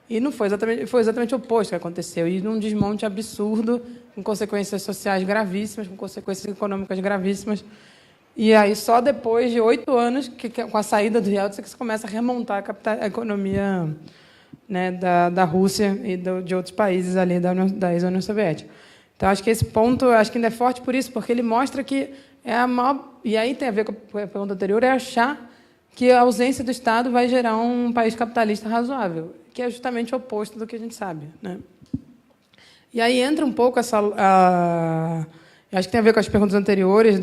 E não foi exatamente o oposto que aconteceu. E num desmonte absurdo, com consequências sociais gravíssimas, com consequências econômicas gravíssimas. E aí, só depois de 8 anos, com a saída do Yeltsin, que se começa a remontar a economia, né, da Rússia e de outros países ali da ex-União Soviética. Então, acho que esse ponto ainda é forte por isso, porque ele mostra que é a maior... E aí tem a ver com a pergunta anterior, é achar que a ausência do Estado vai gerar um país capitalista razoável, que é justamente o oposto do que a gente sabe. Né? E aí entra um pouco essa... acho que tem a ver com as perguntas anteriores,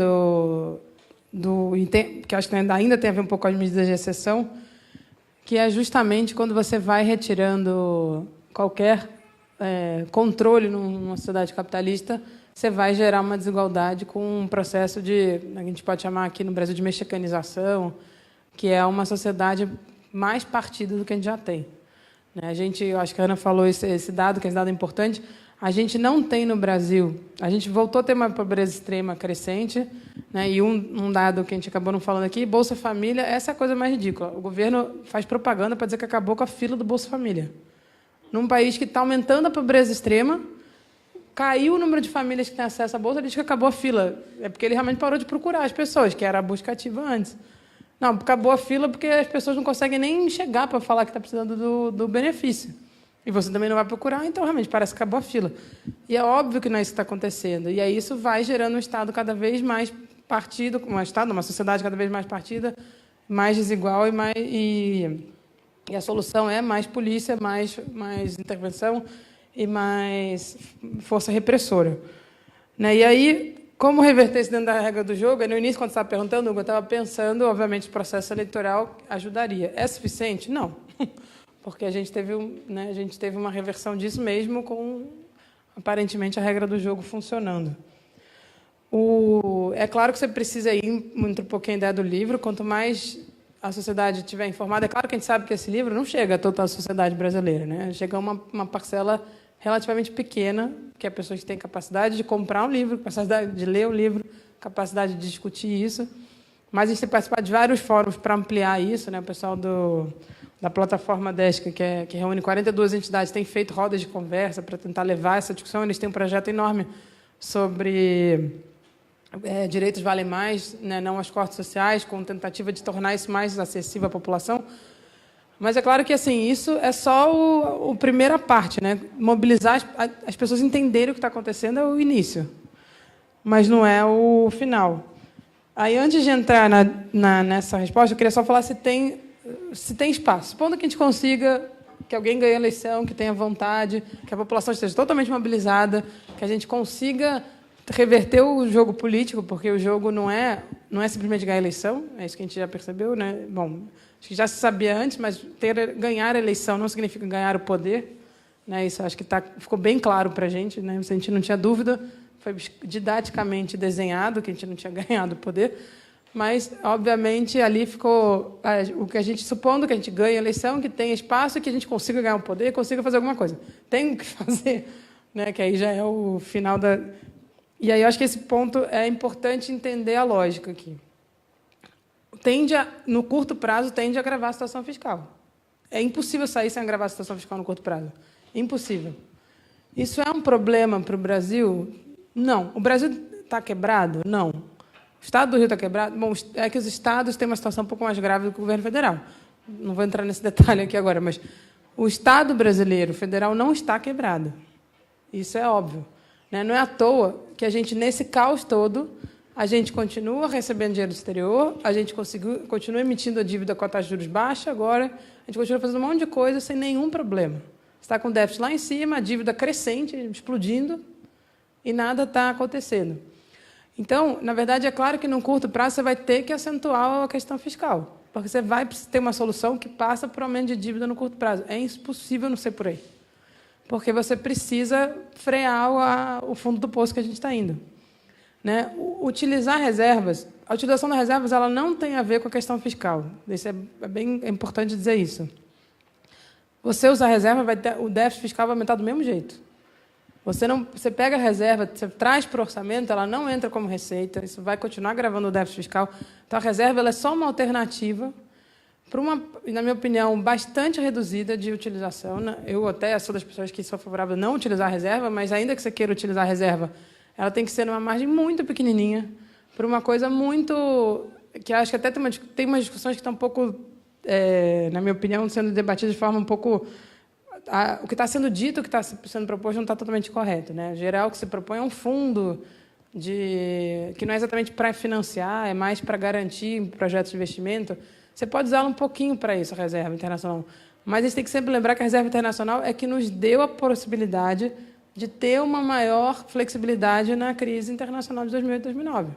que acho que ainda tem a ver um pouco com as medidas de exceção, que é justamente quando você vai retirando qualquer controle numa sociedade capitalista, você vai gerar uma desigualdade com um processo a gente pode chamar aqui no Brasil de mexicanização, que é uma sociedade mais partida do que a gente já tem. Eu acho que a Ana falou esse dado, que esse dado é importante. A gente não tem no Brasil, a gente voltou a ter uma pobreza extrema crescente, né? E um dado que a gente acabou não falando aqui, Bolsa Família, essa é a coisa mais ridícula. O governo faz propaganda para dizer que acabou com a fila do Bolsa Família. Num país que está aumentando a pobreza extrema, caiu o número de famílias que têm acesso à Bolsa, ele diz que acabou a fila. É porque ele realmente parou de procurar as pessoas, que era a busca ativa antes. Não, acabou a fila porque as pessoas não conseguem nem chegar para falar que está precisando do benefício. E você também não vai procurar, então, realmente, parece que acabou a fila. E é óbvio que não é isso que está acontecendo. E aí isso vai gerando um Estado cada vez mais partido, uma sociedade cada vez mais partida, mais desigual, e a solução é mais polícia, mais intervenção e mais força repressora. Né? E aí, como reverter isso dentro da regra do jogo? No início, quando você estava perguntando, Hugo, eu estava pensando, obviamente, o processo eleitoral ajudaria. É suficiente? Não. Porque a gente teve uma reversão disso mesmo com, aparentemente, a regra do jogo funcionando. É claro que você precisa ir muito um pouquinho a ideia do livro, quanto mais a sociedade estiver informada. É claro que a gente sabe que esse livro não chega a toda a sociedade brasileira, né? Chega a uma parcela relativamente pequena, que é pessoas que têm capacidade de comprar um livro, capacidade de ler o livro, capacidade de discutir isso. Mas a gente tem participado de vários fóruns para ampliar isso, né? O pessoal da plataforma DESC, que reúne 42 entidades, tem feito rodas de conversa para tentar levar essa discussão. Eles têm um projeto enorme sobre direitos valem mais, né? Não aos cortes sociais, com tentativa de tornar isso mais acessível à população. Mas é claro que assim, isso é só a primeira parte, né? Mobilizar as pessoas entenderem o que está acontecendo é o início, mas não é o final. Aí, antes de entrar nessa resposta, eu queria só falar se tem espaço. Supondo que a gente consiga que alguém ganhe a eleição, que tenha vontade, que a população esteja totalmente mobilizada, que a gente consiga reverter o jogo político, porque o jogo não é simplesmente ganhar a eleição, é isso que a gente já percebeu, né? Bom, acho que já se sabia antes, mas ganhar a eleição não significa ganhar o poder, né? Isso acho que ficou bem claro para a gente, né? A gente não tinha dúvida, foi didaticamente desenhado que a gente não tinha ganhado o poder, mas, obviamente, ali ficou o que a gente, supondo que a gente ganhe a eleição, que tenha espaço, que a gente consiga ganhar o poder, consiga fazer alguma coisa. Tem que fazer, né? Que aí já é o final da... E aí eu acho que esse ponto é importante entender a lógica aqui. No curto prazo, tende a agravar a situação fiscal. É impossível sair sem agravar a situação fiscal no curto prazo. Impossível. Isso é um problema para o Brasil? Não. O Brasil está quebrado? Não. O Estado do Rio está quebrado? Bom, é que os estados têm uma situação um pouco mais grave do que o governo federal. Não vou entrar nesse detalhe aqui agora, mas o Estado brasileiro, federal, não está quebrado. Isso é óbvio. Não é à toa que a gente, nesse caos todo, a gente continua recebendo dinheiro do exterior, a gente continua emitindo a dívida com a taxa de juros baixa, agora a gente continua fazendo um monte de coisa sem nenhum problema. Você está com déficit lá em cima, a dívida crescente, explodindo, e nada está acontecendo. Então, na verdade, é claro que, no curto prazo, você vai ter que acentuar a questão fiscal, porque você vai ter uma solução que passa por aumento de dívida no curto prazo. É impossível não ser por aí, porque você precisa frear o fundo do poço que a gente está indo. Né? Utilizar reservas, a utilização das reservas ela não tem a ver com a questão fiscal. Isso é bem importante dizer isso. Você usar reserva, o déficit fiscal vai aumentar do mesmo jeito. Você pega a reserva, você traz para o orçamento, ela não entra como receita, isso vai continuar agravando o déficit fiscal. Então, a reserva ela é só uma alternativa para uma, na minha opinião, bastante reduzida de utilização. Eu até sou das pessoas que sou favorável a não utilizar a reserva, mas ainda que você queira utilizar a reserva, ela tem que ser numa margem muito pequenininha, para uma coisa muito... que acho que até tem umas discussões que estão um pouco, na minha opinião, sendo debatidas de forma um pouco... o que está sendo dito, o que está sendo proposto, não está totalmente correto. Né? Em geral, o que se propõe é um fundo que não é exatamente para financiar, é mais para garantir projetos de investimento. Você pode usá-la um pouquinho para isso, a reserva internacional. Mas a gente tem que sempre lembrar que a reserva internacional é que nos deu a possibilidade de ter uma maior flexibilidade na crise internacional de 2008 e 2009.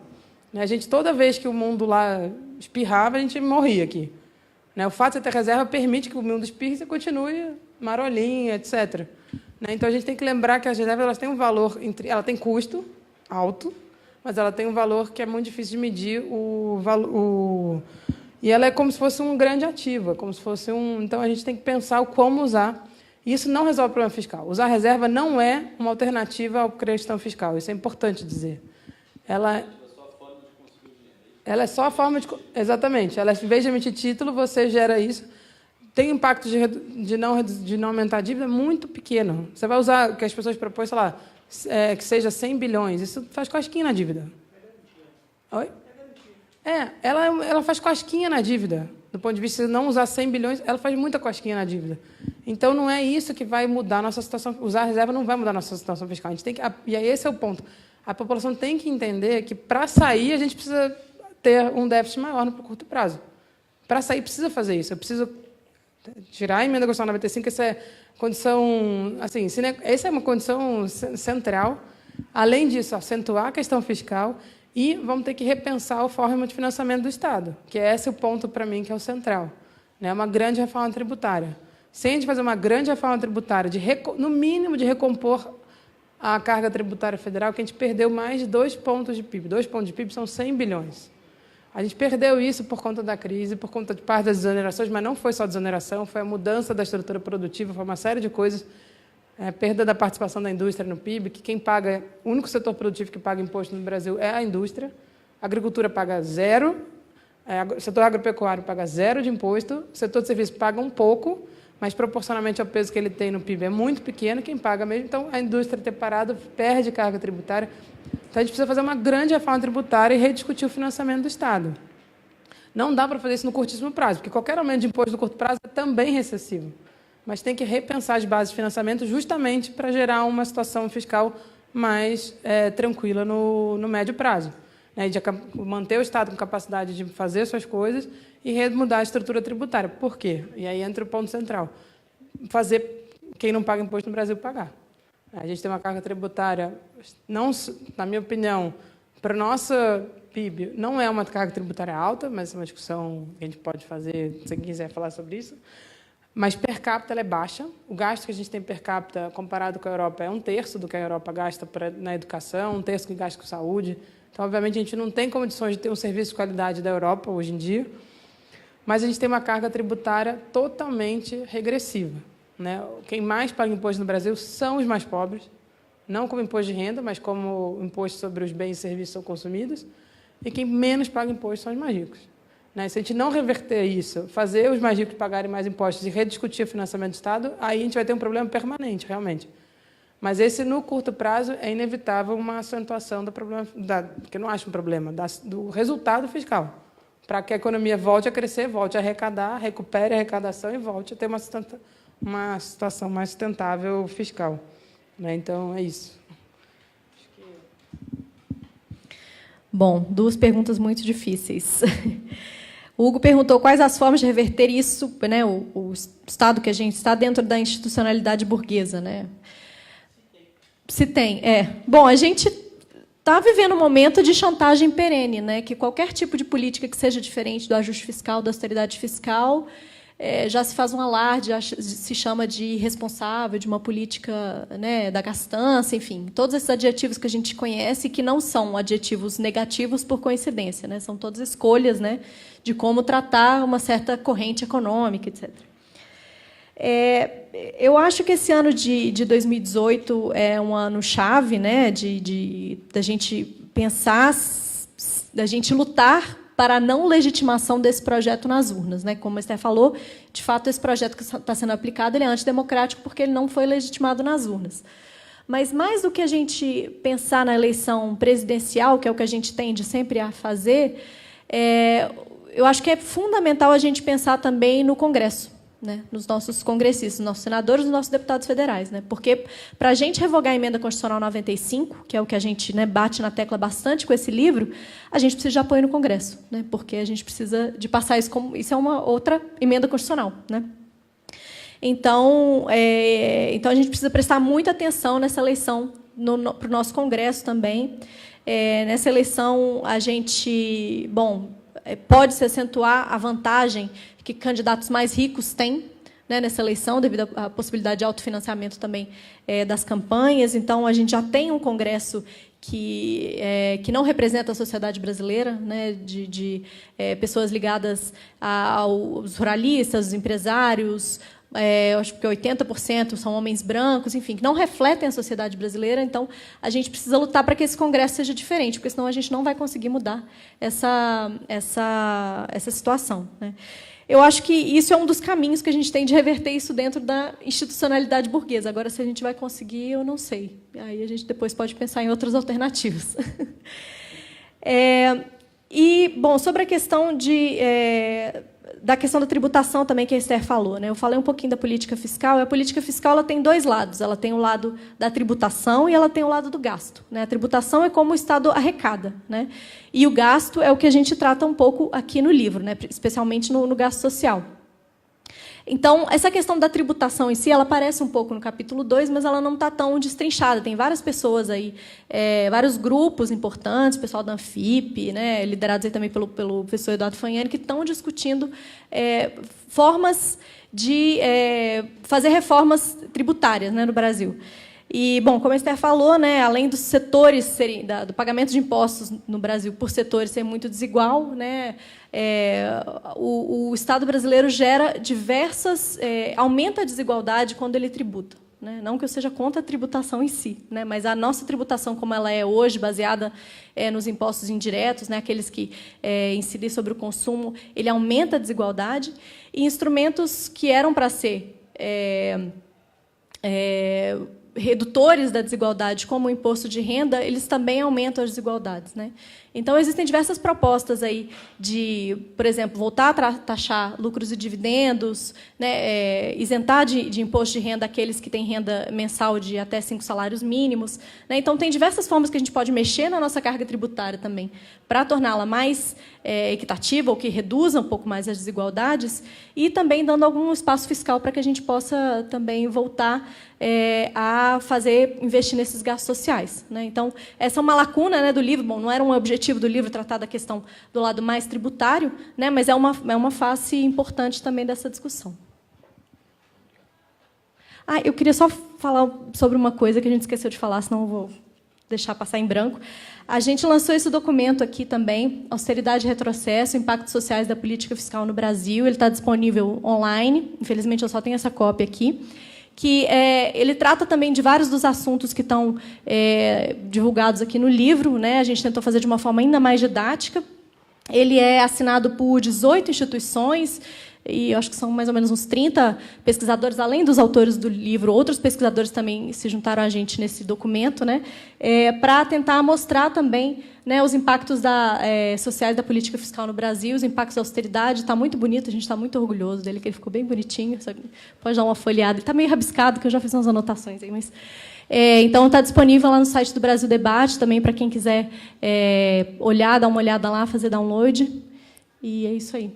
A gente, toda vez que o mundo lá espirrava, a gente morria aqui. O fato de você ter reserva permite que o mundo espirre e você continue marolinha, etc. Então, a gente tem que lembrar que as reservas elas têm um valor, ela tem custo alto, mas ela tem um valor que é muito difícil de medir e ela é como se fosse um grande ativo, como se fosse então, a gente tem que pensar o como usar. Isso não resolve o problema fiscal. Usar reserva não é uma alternativa à questão fiscal. Isso é importante dizer. Ela é só a forma de... Exatamente. Em vez de emitir título, você gera isso. Tem impacto de não aumentar a dívida muito pequeno. Você vai usar o que as pessoas propõem, sei lá, que seja 100 bilhões. Isso faz cosquinha na dívida. Oi? Ela faz cosquinha na dívida. Do ponto de vista de não usar 100 bilhões, ela faz muita cosquinha na dívida. Então, não é isso que vai mudar a nossa situação. Usar a reserva não vai mudar a nossa situação fiscal. A gente tem que, e aí esse é o ponto. A população tem que entender que, para sair, a gente precisa ter um déficit maior no curto prazo. Para sair, precisa fazer isso. Eu preciso tirar a emenda constitucional 95, essa é condição... Assim, essa é uma condição central. Além disso, acentuar a questão fiscal e vamos ter que repensar a forma de financiamento do Estado, que esse é o ponto, para mim, que é o central. É uma grande reforma tributária. Se a gente fazer uma grande reforma tributária, no mínimo de recompor a carga tributária federal, que a gente perdeu mais de 2 pontos de PIB. 2 pontos de PIB são 100 bilhões. A gente perdeu isso por conta da crise, por conta de parte das desonerações, mas não foi só desoneração, foi a mudança da estrutura produtiva, foi uma série de coisas. Perda da participação da indústria no PIB, que quem paga, o único setor produtivo que paga imposto no Brasil é a indústria. A agricultura paga 0, o setor agropecuário paga 0 de imposto, o setor de serviço paga um pouco, mas proporcionalmente ao peso que ele tem no PIB é muito pequeno, quem paga mesmo. Então, a indústria ter parado perde carga tributária. Então, a gente precisa fazer uma grande reforma tributária e rediscutir o financiamento do Estado. Não dá para fazer isso no curtíssimo prazo, porque qualquer aumento de imposto no curto prazo é também recessivo. Mas tem que repensar as bases de financiamento justamente para gerar uma situação fiscal mais tranquila no médio prazo. De manter o Estado com capacidade de fazer suas coisas e remudar a estrutura tributária. Por quê? E aí entra o ponto central. Fazer quem não paga imposto no Brasil pagar. A gente tem uma carga tributária, não, na minha opinião, para o nosso PIB, não é uma carga tributária alta, mas é uma discussão que a gente pode fazer, se alguém quiser falar sobre isso. Mas per capita ela é baixa. O gasto que a gente tem per capita, comparado com a Europa, é 1/3 do que a Europa gasta na educação, 1/3 do que gasta com saúde. Então, obviamente, a gente não tem condições de ter um serviço de qualidade da Europa hoje em dia, mas a gente tem uma carga tributária totalmente regressiva. Quem mais paga imposto no Brasil são os mais pobres, não como imposto de renda, mas como imposto sobre os bens e serviços que são consumidos, e quem menos paga imposto são os mais ricos. Se a gente não reverter isso, fazer os mais ricos pagarem mais impostos e rediscutir o financiamento do Estado, aí a gente vai ter um problema permanente, realmente. Mas esse, no curto prazo, é inevitável uma acentuação do problema, que eu não acho um problema, do resultado fiscal, para que a economia volte a crescer, volte a arrecadar, recupere a arrecadação e volte a ter uma situação mais sustentável fiscal. Então, é isso. Bom, 2 perguntas muito difíceis. O Hugo perguntou quais as formas de reverter isso, o Estado que a gente está dentro da institucionalidade burguesa. Se tem, Bom, a gente está vivendo um momento de chantagem perene, né? Que qualquer tipo de política que seja diferente do ajuste fiscal, da austeridade fiscal, já se faz um alarde, já se chama de irresponsável, de uma política, né, da gastança, enfim, todos esses adjetivos que a gente conhece, que não são adjetivos negativos por coincidência, né? São todas escolhas, né, de como tratar uma certa corrente econômica, etc. Eu acho que esse ano de 2018 é um ano chave, né, da gente pensar, da gente lutar para a não legitimação desse projeto nas urnas, né? Como a Esther falou, de fato, esse projeto que está sendo aplicado ele é antidemocrático porque ele não foi legitimado nas urnas. Mas, mais do que a gente pensar na eleição presidencial, que é o que a gente tende sempre a fazer, eu acho que é fundamental a gente pensar também no Congresso, né, nos nossos congressistas, nos nossos senadores, nos nossos deputados federais, né, porque para a gente revogar a emenda constitucional 95, que é o que a gente, né, bate na tecla bastante com esse livro, a gente precisa de apoio no Congresso, né, porque a gente precisa de passar isso como isso é uma outra emenda constitucional, né. Então, a gente precisa prestar muita atenção nessa eleição para o nosso Congresso também. Nessa eleição, a gente, pode se acentuar a vantagem que candidatos mais ricos têm, né, nessa eleição, devido à possibilidade de autofinanciamento também das campanhas. Então, a gente já tem um Congresso que não representa a sociedade brasileira, né, de pessoas ligadas aos ruralistas, aos empresários. Eu acho que 80% são homens brancos, enfim, que não refletem a sociedade brasileira. Então, a gente precisa lutar para que esse Congresso seja diferente, porque senão a gente não vai conseguir mudar essa situação, né? Eu acho que isso é um dos caminhos que a gente tem de reverter isso dentro da institucionalidade burguesa. Agora, se a gente vai conseguir, eu não sei. Aí a gente depois pode pensar em outras alternativas. Sobre a questão da questão da tributação também que a Esther falou, né? Eu falei um pouquinho da política fiscal. E a política fiscal ela tem dois lados. Ela tem o lado da tributação e ela tem o lado do gasto, né? A tributação é como o Estado arrecada, né? E o gasto é o que a gente trata um pouco aqui no livro, né? Especialmente no gasto social. Então, essa questão da tributação em si, ela aparece um pouco no capítulo 2, mas ela não está tão destrinchada. Tem várias pessoas aí, vários grupos importantes, o pessoal da Anfip, né, liderados aí também pelo professor Eduardo Fagnani, que estão discutindo formas de fazer reformas tributárias, né, no Brasil. E, como a Esther falou, né, além dos setores do pagamento de impostos no Brasil por setores ser muito desigual, né, o Estado brasileiro gera aumenta a desigualdade quando ele tributa, né? Não que eu seja contra a tributação em si, né, mas a nossa tributação, como ela é hoje, baseada nos impostos indiretos, né, aqueles que incidem sobre o consumo, ele aumenta a desigualdade, e instrumentos que eram para ser redutores da desigualdade, como o imposto de renda, eles também aumentam as desigualdades, né? Então, existem diversas propostas aí de, por exemplo, voltar a taxar lucros e dividendos, né, isentar de imposto de renda aqueles que têm renda mensal de até 5 salários mínimos, né? Então, tem diversas formas que a gente pode mexer na nossa carga tributária também, para torná-la mais equitativa, ou que reduza um pouco mais as desigualdades, e também dando algum espaço fiscal para que a gente possa também voltar a investir nesses gastos sociais, né? Então, essa é uma lacuna, né, do livro. Não era um objetivo do livro tratar da questão do lado mais tributário, né, mas é uma face importante também dessa discussão. Eu queria só falar sobre uma coisa que a gente esqueceu de falar, senão eu vou deixar passar em branco. A gente lançou esse documento aqui também, Austeridade e Retrocesso, Impactos Sociais da Política Fiscal no Brasil. Ele está disponível online. Infelizmente, eu só tenho essa cópia aqui. Que ele trata também de vários dos assuntos que estão divulgados aqui no livro, né? A gente tentou fazer de uma forma ainda mais didática. Ele é assinado por 18 instituições, e eu acho que são mais ou menos uns 30 pesquisadores, além dos autores do livro, outros pesquisadores também se juntaram a gente nesse documento, né? Para tentar mostrar também, né, os impactos sociais da política fiscal no Brasil, os impactos da austeridade. Está muito bonito, a gente está muito orgulhoso dele, que ele ficou bem bonitinho. Pode dar uma folheada. Ele está meio rabiscado, que eu já fiz umas anotações aí, mas... Então, está disponível lá no site do Brasil Debate, também para quem quiser olhar, dar uma olhada lá, fazer download. E é isso aí.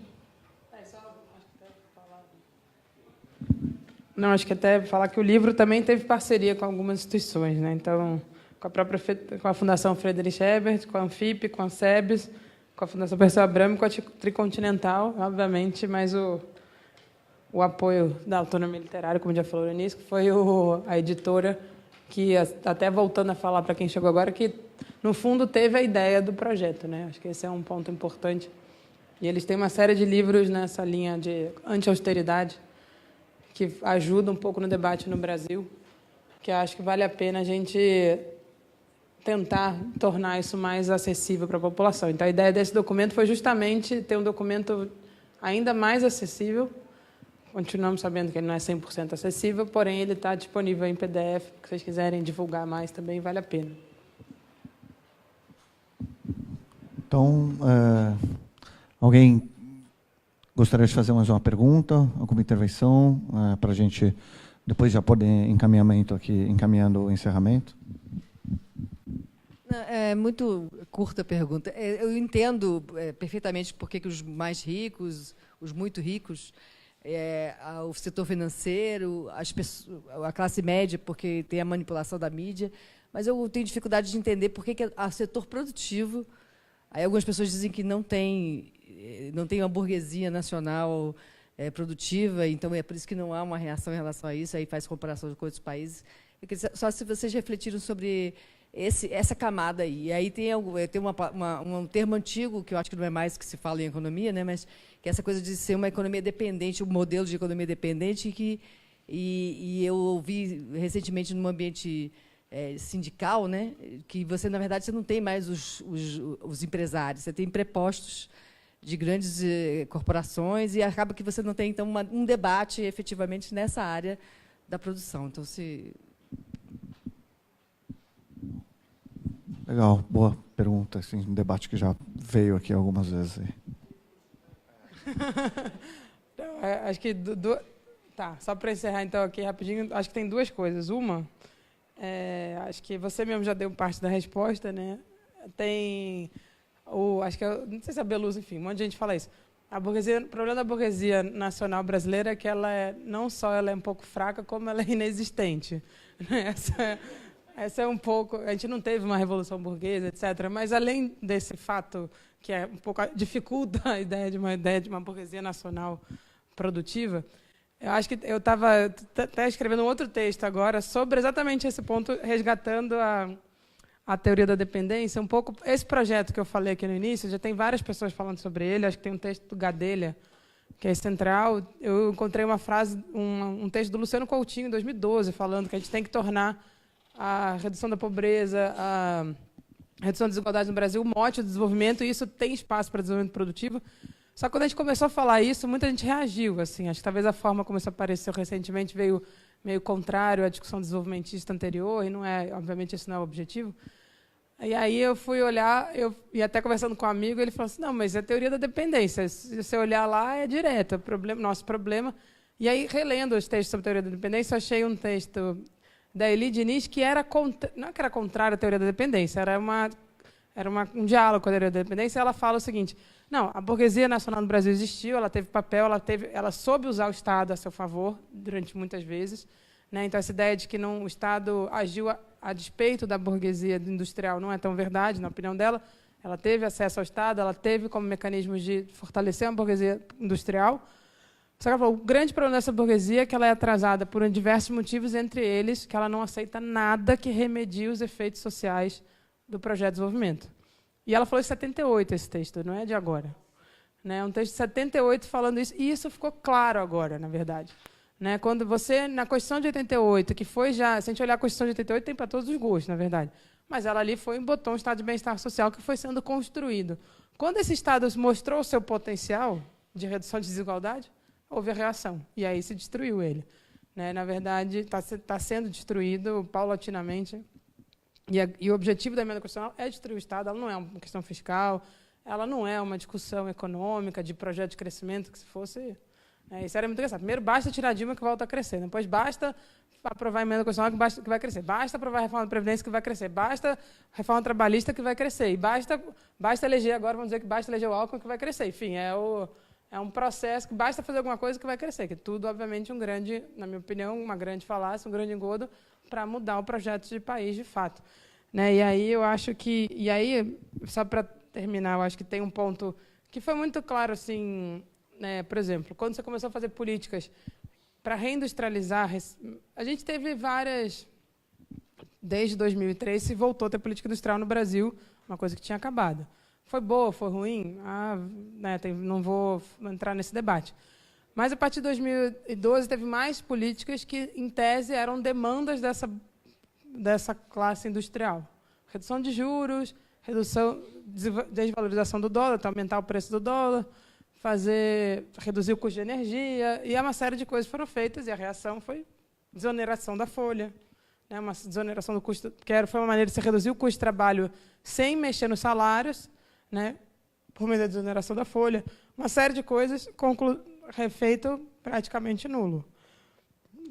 Não, acho que até falar que o livro também teve parceria com algumas instituições, né? Então, com a Fundação Friedrich Ebert, com a Anfip, com a SEBS, com a Fundação Perseu Abramo, com a Tricontinental, obviamente, mas o apoio da autonomia literária, como já falou no início, foi a editora que, até voltando a falar para quem chegou agora, que, no fundo, teve a ideia do projeto, né? Acho que esse é um ponto importante. E eles têm uma série de livros nessa linha de anti-austeridade, que ajuda um pouco no debate no Brasil, que acho que vale a pena a gente tentar tornar isso mais acessível para a população. Então, a ideia desse documento foi justamente ter um documento ainda mais acessível. Continuamos sabendo que ele não é 100% acessível, porém, ele está disponível em PDF. Se vocês quiserem divulgar mais, também vale a pena. Então, alguém gostaria de fazer mais uma pergunta, alguma intervenção, para a gente depois já poder encaminhando o encerramento? É muito curta a pergunta. Eu entendo perfeitamente por que os mais ricos, os muito ricos, o setor financeiro, a classe média, porque tem a manipulação da mídia, mas eu tenho dificuldade de entender por que o setor produtivo. Aí algumas pessoas dizem que não tem uma burguesia nacional produtiva, então é por isso que não há uma reação em relação a isso, aí faz comparação com outros países. Eu queria, só se vocês refletiram sobre essa camada aí. E aí tem um termo antigo, que eu acho que não é mais que se fala em economia, né, mas que é essa coisa de ser uma economia dependente, um modelo de economia dependente, e eu ouvi recentemente num ambiente sindical, né, que você, na verdade, você não tem mais os empresários, você tem prepostos de grandes corporações, e acaba que você não tem, então, um debate, efetivamente, nessa área da produção. Então, Legal, boa pergunta. Assim, um debate que já veio aqui algumas vezes. Acho que... Tá, só para encerrar, então, aqui rapidinho, acho que tem duas coisas. Uma, acho que você mesmo já deu parte da resposta, né? Tem... acho que não sei se é a Beluso, enfim, um monte de gente fala isso. O problema da burguesia nacional brasileira é que não só ela é um pouco fraca, como ela é inexistente. Essa é um pouco... A gente não teve uma revolução burguesa, etc. Mas, além desse fato, que é um pouco dificulta a ideia de uma burguesia nacional produtiva, eu acho que eu estava até escrevendo um outro texto agora sobre exatamente esse ponto, resgatando a teoria da dependência. Um pouco esse projeto que eu falei aqui no início, já tem várias pessoas falando sobre ele. Acho que tem um texto do Gadelha, que é central. Eu encontrei uma frase, um texto do Luciano Coutinho, em 2012, falando que a gente tem que tornar a redução da pobreza, a redução da desigualdade no Brasil, o mote do desenvolvimento, e isso tem espaço para desenvolvimento produtivo. Só que quando a gente começou a falar isso, muita gente reagiu. Assim, acho que talvez a forma como isso apareceu recentemente veio meio contrário à discussão desenvolvimentista anterior, e não é, obviamente, esse não é o objetivo. E aí eu fui olhar, e até conversando com um amigo, ele falou assim, não, mas é a teoria da dependência, se você olhar lá, é direto, é nosso problema. E aí, relendo os textos sobre a teoria da dependência, eu achei um texto da Elie Diniz, que não é que era contrário à teoria da dependência, era um diálogo com a teoria da dependência, e ela fala o seguinte, não, a burguesia nacional no Brasil existiu, ela teve papel, ela soube usar o Estado a seu favor, durante muitas vezes, né? Então, essa ideia de que o Estado agiu a despeito da burguesia industrial não é tão verdade, na opinião dela. Ela teve acesso ao Estado, ela teve como mecanismo de fortalecer a burguesia industrial. Só que ela falou, o grande problema dessa burguesia é que ela é atrasada por diversos motivos, entre eles que ela não aceita nada que remedie os efeitos sociais do projeto de desenvolvimento. E ela falou em 78, esse texto, não é de agora. Né? Um texto de 78 falando isso, e isso ficou claro agora, na verdade. Né? Quando você, na Constituição de 88, que foi já... Se a gente olhar a Constituição de 88, tem para todos os gostos, na verdade. Mas ela ali botou um Estado de bem-estar social que foi sendo construído. Quando esse Estado mostrou o seu potencial de redução de desigualdade, houve a reação. E aí se destruiu ele. Né? Na verdade, está sendo destruído paulatinamente. E o objetivo da emenda constitucional é destruir o Estado. Ela não é uma questão fiscal, ela não é uma discussão econômica, de projeto de crescimento, que se fosse... Isso era muito engraçado. Primeiro, basta tirar a Dilma que volta a crescer. Depois, basta aprovar a emenda constitucional que vai crescer. Basta aprovar a reforma da Previdência que vai crescer. Basta a reforma trabalhista que vai crescer. E basta eleger, agora vamos dizer que basta eleger o Alckmin que vai crescer. Enfim, É um processo que basta fazer alguma coisa que vai crescer, que tudo, obviamente, na minha opinião, uma grande falácia, um grande engodo para mudar o projeto de país de fato. Né? E aí eu acho que... E aí, só para terminar, eu acho que tem um ponto que foi muito claro, assim, né? Por exemplo, quando você começou a fazer políticas para reindustrializar, a gente teve várias... Desde 2003 se voltou a ter política industrial no Brasil, uma coisa que tinha acabado. Foi boa, foi ruim? Não vou entrar nesse debate. Mas, a partir de 2012, teve mais políticas que, em tese, eram demandas dessa classe industrial. Redução de juros, desvalorização do dólar, então aumentar o preço do dólar, reduzir o custo de energia, e uma série de coisas foram feitas, e a reação foi desoneração da folha, né, uma desoneração do custo, que foi uma maneira de se reduzir o custo de trabalho sem mexer nos salários, né, por meio da desoneração da folha, uma série de coisas, refeito praticamente nulo.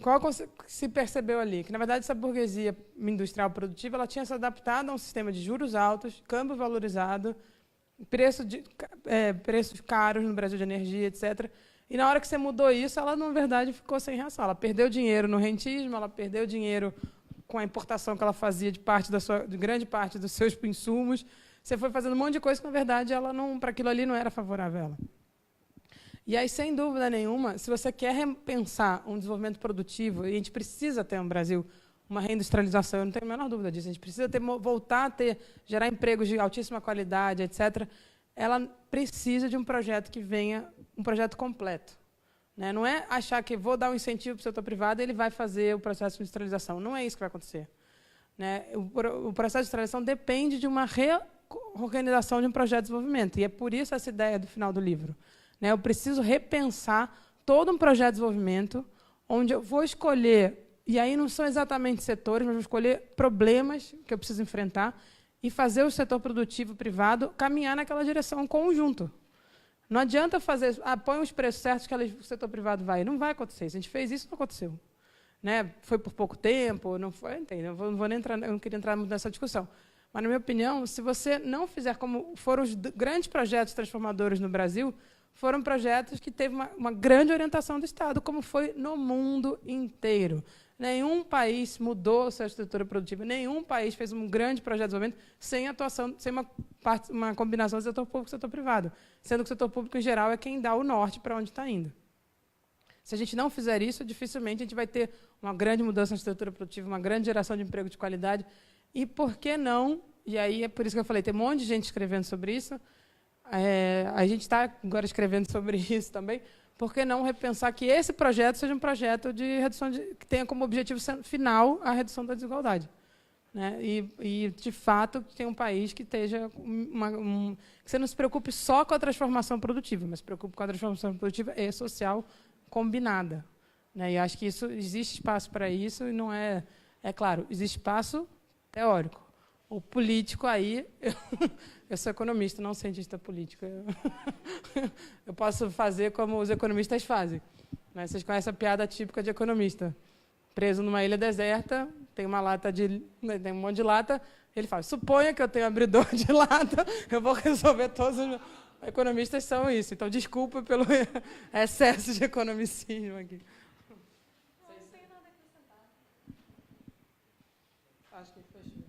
Qual se percebeu ali? Que, na verdade, essa burguesia industrial produtiva ela tinha se adaptado a um sistema de juros altos, câmbio valorizado, preços caros no Brasil de energia, etc. E, na hora que você mudou isso, ela, na verdade, ficou sem reação. Ela perdeu dinheiro no rentismo, ela perdeu dinheiro com a importação que ela fazia de grande parte dos seus insumos. Você foi fazendo um monte de coisa que, na verdade, para aquilo ali não era favorável a ela. E aí, sem dúvida nenhuma, se você quer repensar um desenvolvimento produtivo, e a gente precisa ter no Brasil uma reindustrialização, eu não tenho a menor dúvida disso, a gente precisa voltar a gerar empregos de altíssima qualidade, etc., ela precisa de um projeto que venha, um projeto completo. Né? Não é achar que vou dar um incentivo para o setor privado e ele vai fazer o processo de industrialização. Não é isso que vai acontecer. Né? O processo de industrialização depende de uma reorganização de um projeto de desenvolvimento, e é por isso essa ideia do final do livro. Eu preciso repensar todo um projeto de desenvolvimento onde eu vou escolher, e aí não são exatamente setores, mas vou escolher problemas que eu preciso enfrentar e fazer o setor produtivo privado caminhar naquela direção conjunto. Não adianta fazer, põe os preços certos que o setor privado vai. Não vai acontecer. Se a gente fez isso, não aconteceu. Né? Foi por pouco tempo, não foi, entendeu? Eu não queria entrar muito nessa discussão. Mas, na minha opinião, se você não fizer como foram os grandes projetos transformadores no Brasil, foram projetos que teve uma grande orientação do Estado, como foi no mundo inteiro. Nenhum país mudou sua estrutura produtiva, nenhum país fez um grande projeto de desenvolvimento sem atuação, sem uma combinação do setor público e setor privado, sendo que o setor público, em geral, é quem dá o norte para onde está indo. Se a gente não fizer isso, dificilmente a gente vai ter uma grande mudança na estrutura produtiva, uma grande geração de emprego de qualidade. E por que não? E aí é por isso que eu falei, tem um monte de gente escrevendo sobre isso. A gente está agora escrevendo sobre isso também. Por que não repensar que esse projeto seja um projeto de redução que tenha como objetivo final a redução da desigualdade, né? E de fato que tenha um país que esteja que você não se preocupe só com a transformação produtiva, mas se preocupe com a transformação produtiva e social combinada, né? E acho que existe espaço para isso e não é claro, existe espaço teórico. O político aí, eu sou economista, não cientista político. Eu posso fazer como os economistas fazem. Né? Vocês conhecem a piada típica de economista. Preso numa ilha deserta, tem um monte de lata, ele fala, suponha que eu tenho um abridor de lata, eu vou resolver todos os... Economistas são isso. Então, desculpa pelo excesso de economicismo aqui. Não tenho nada a acrescentar. Acho que fechou.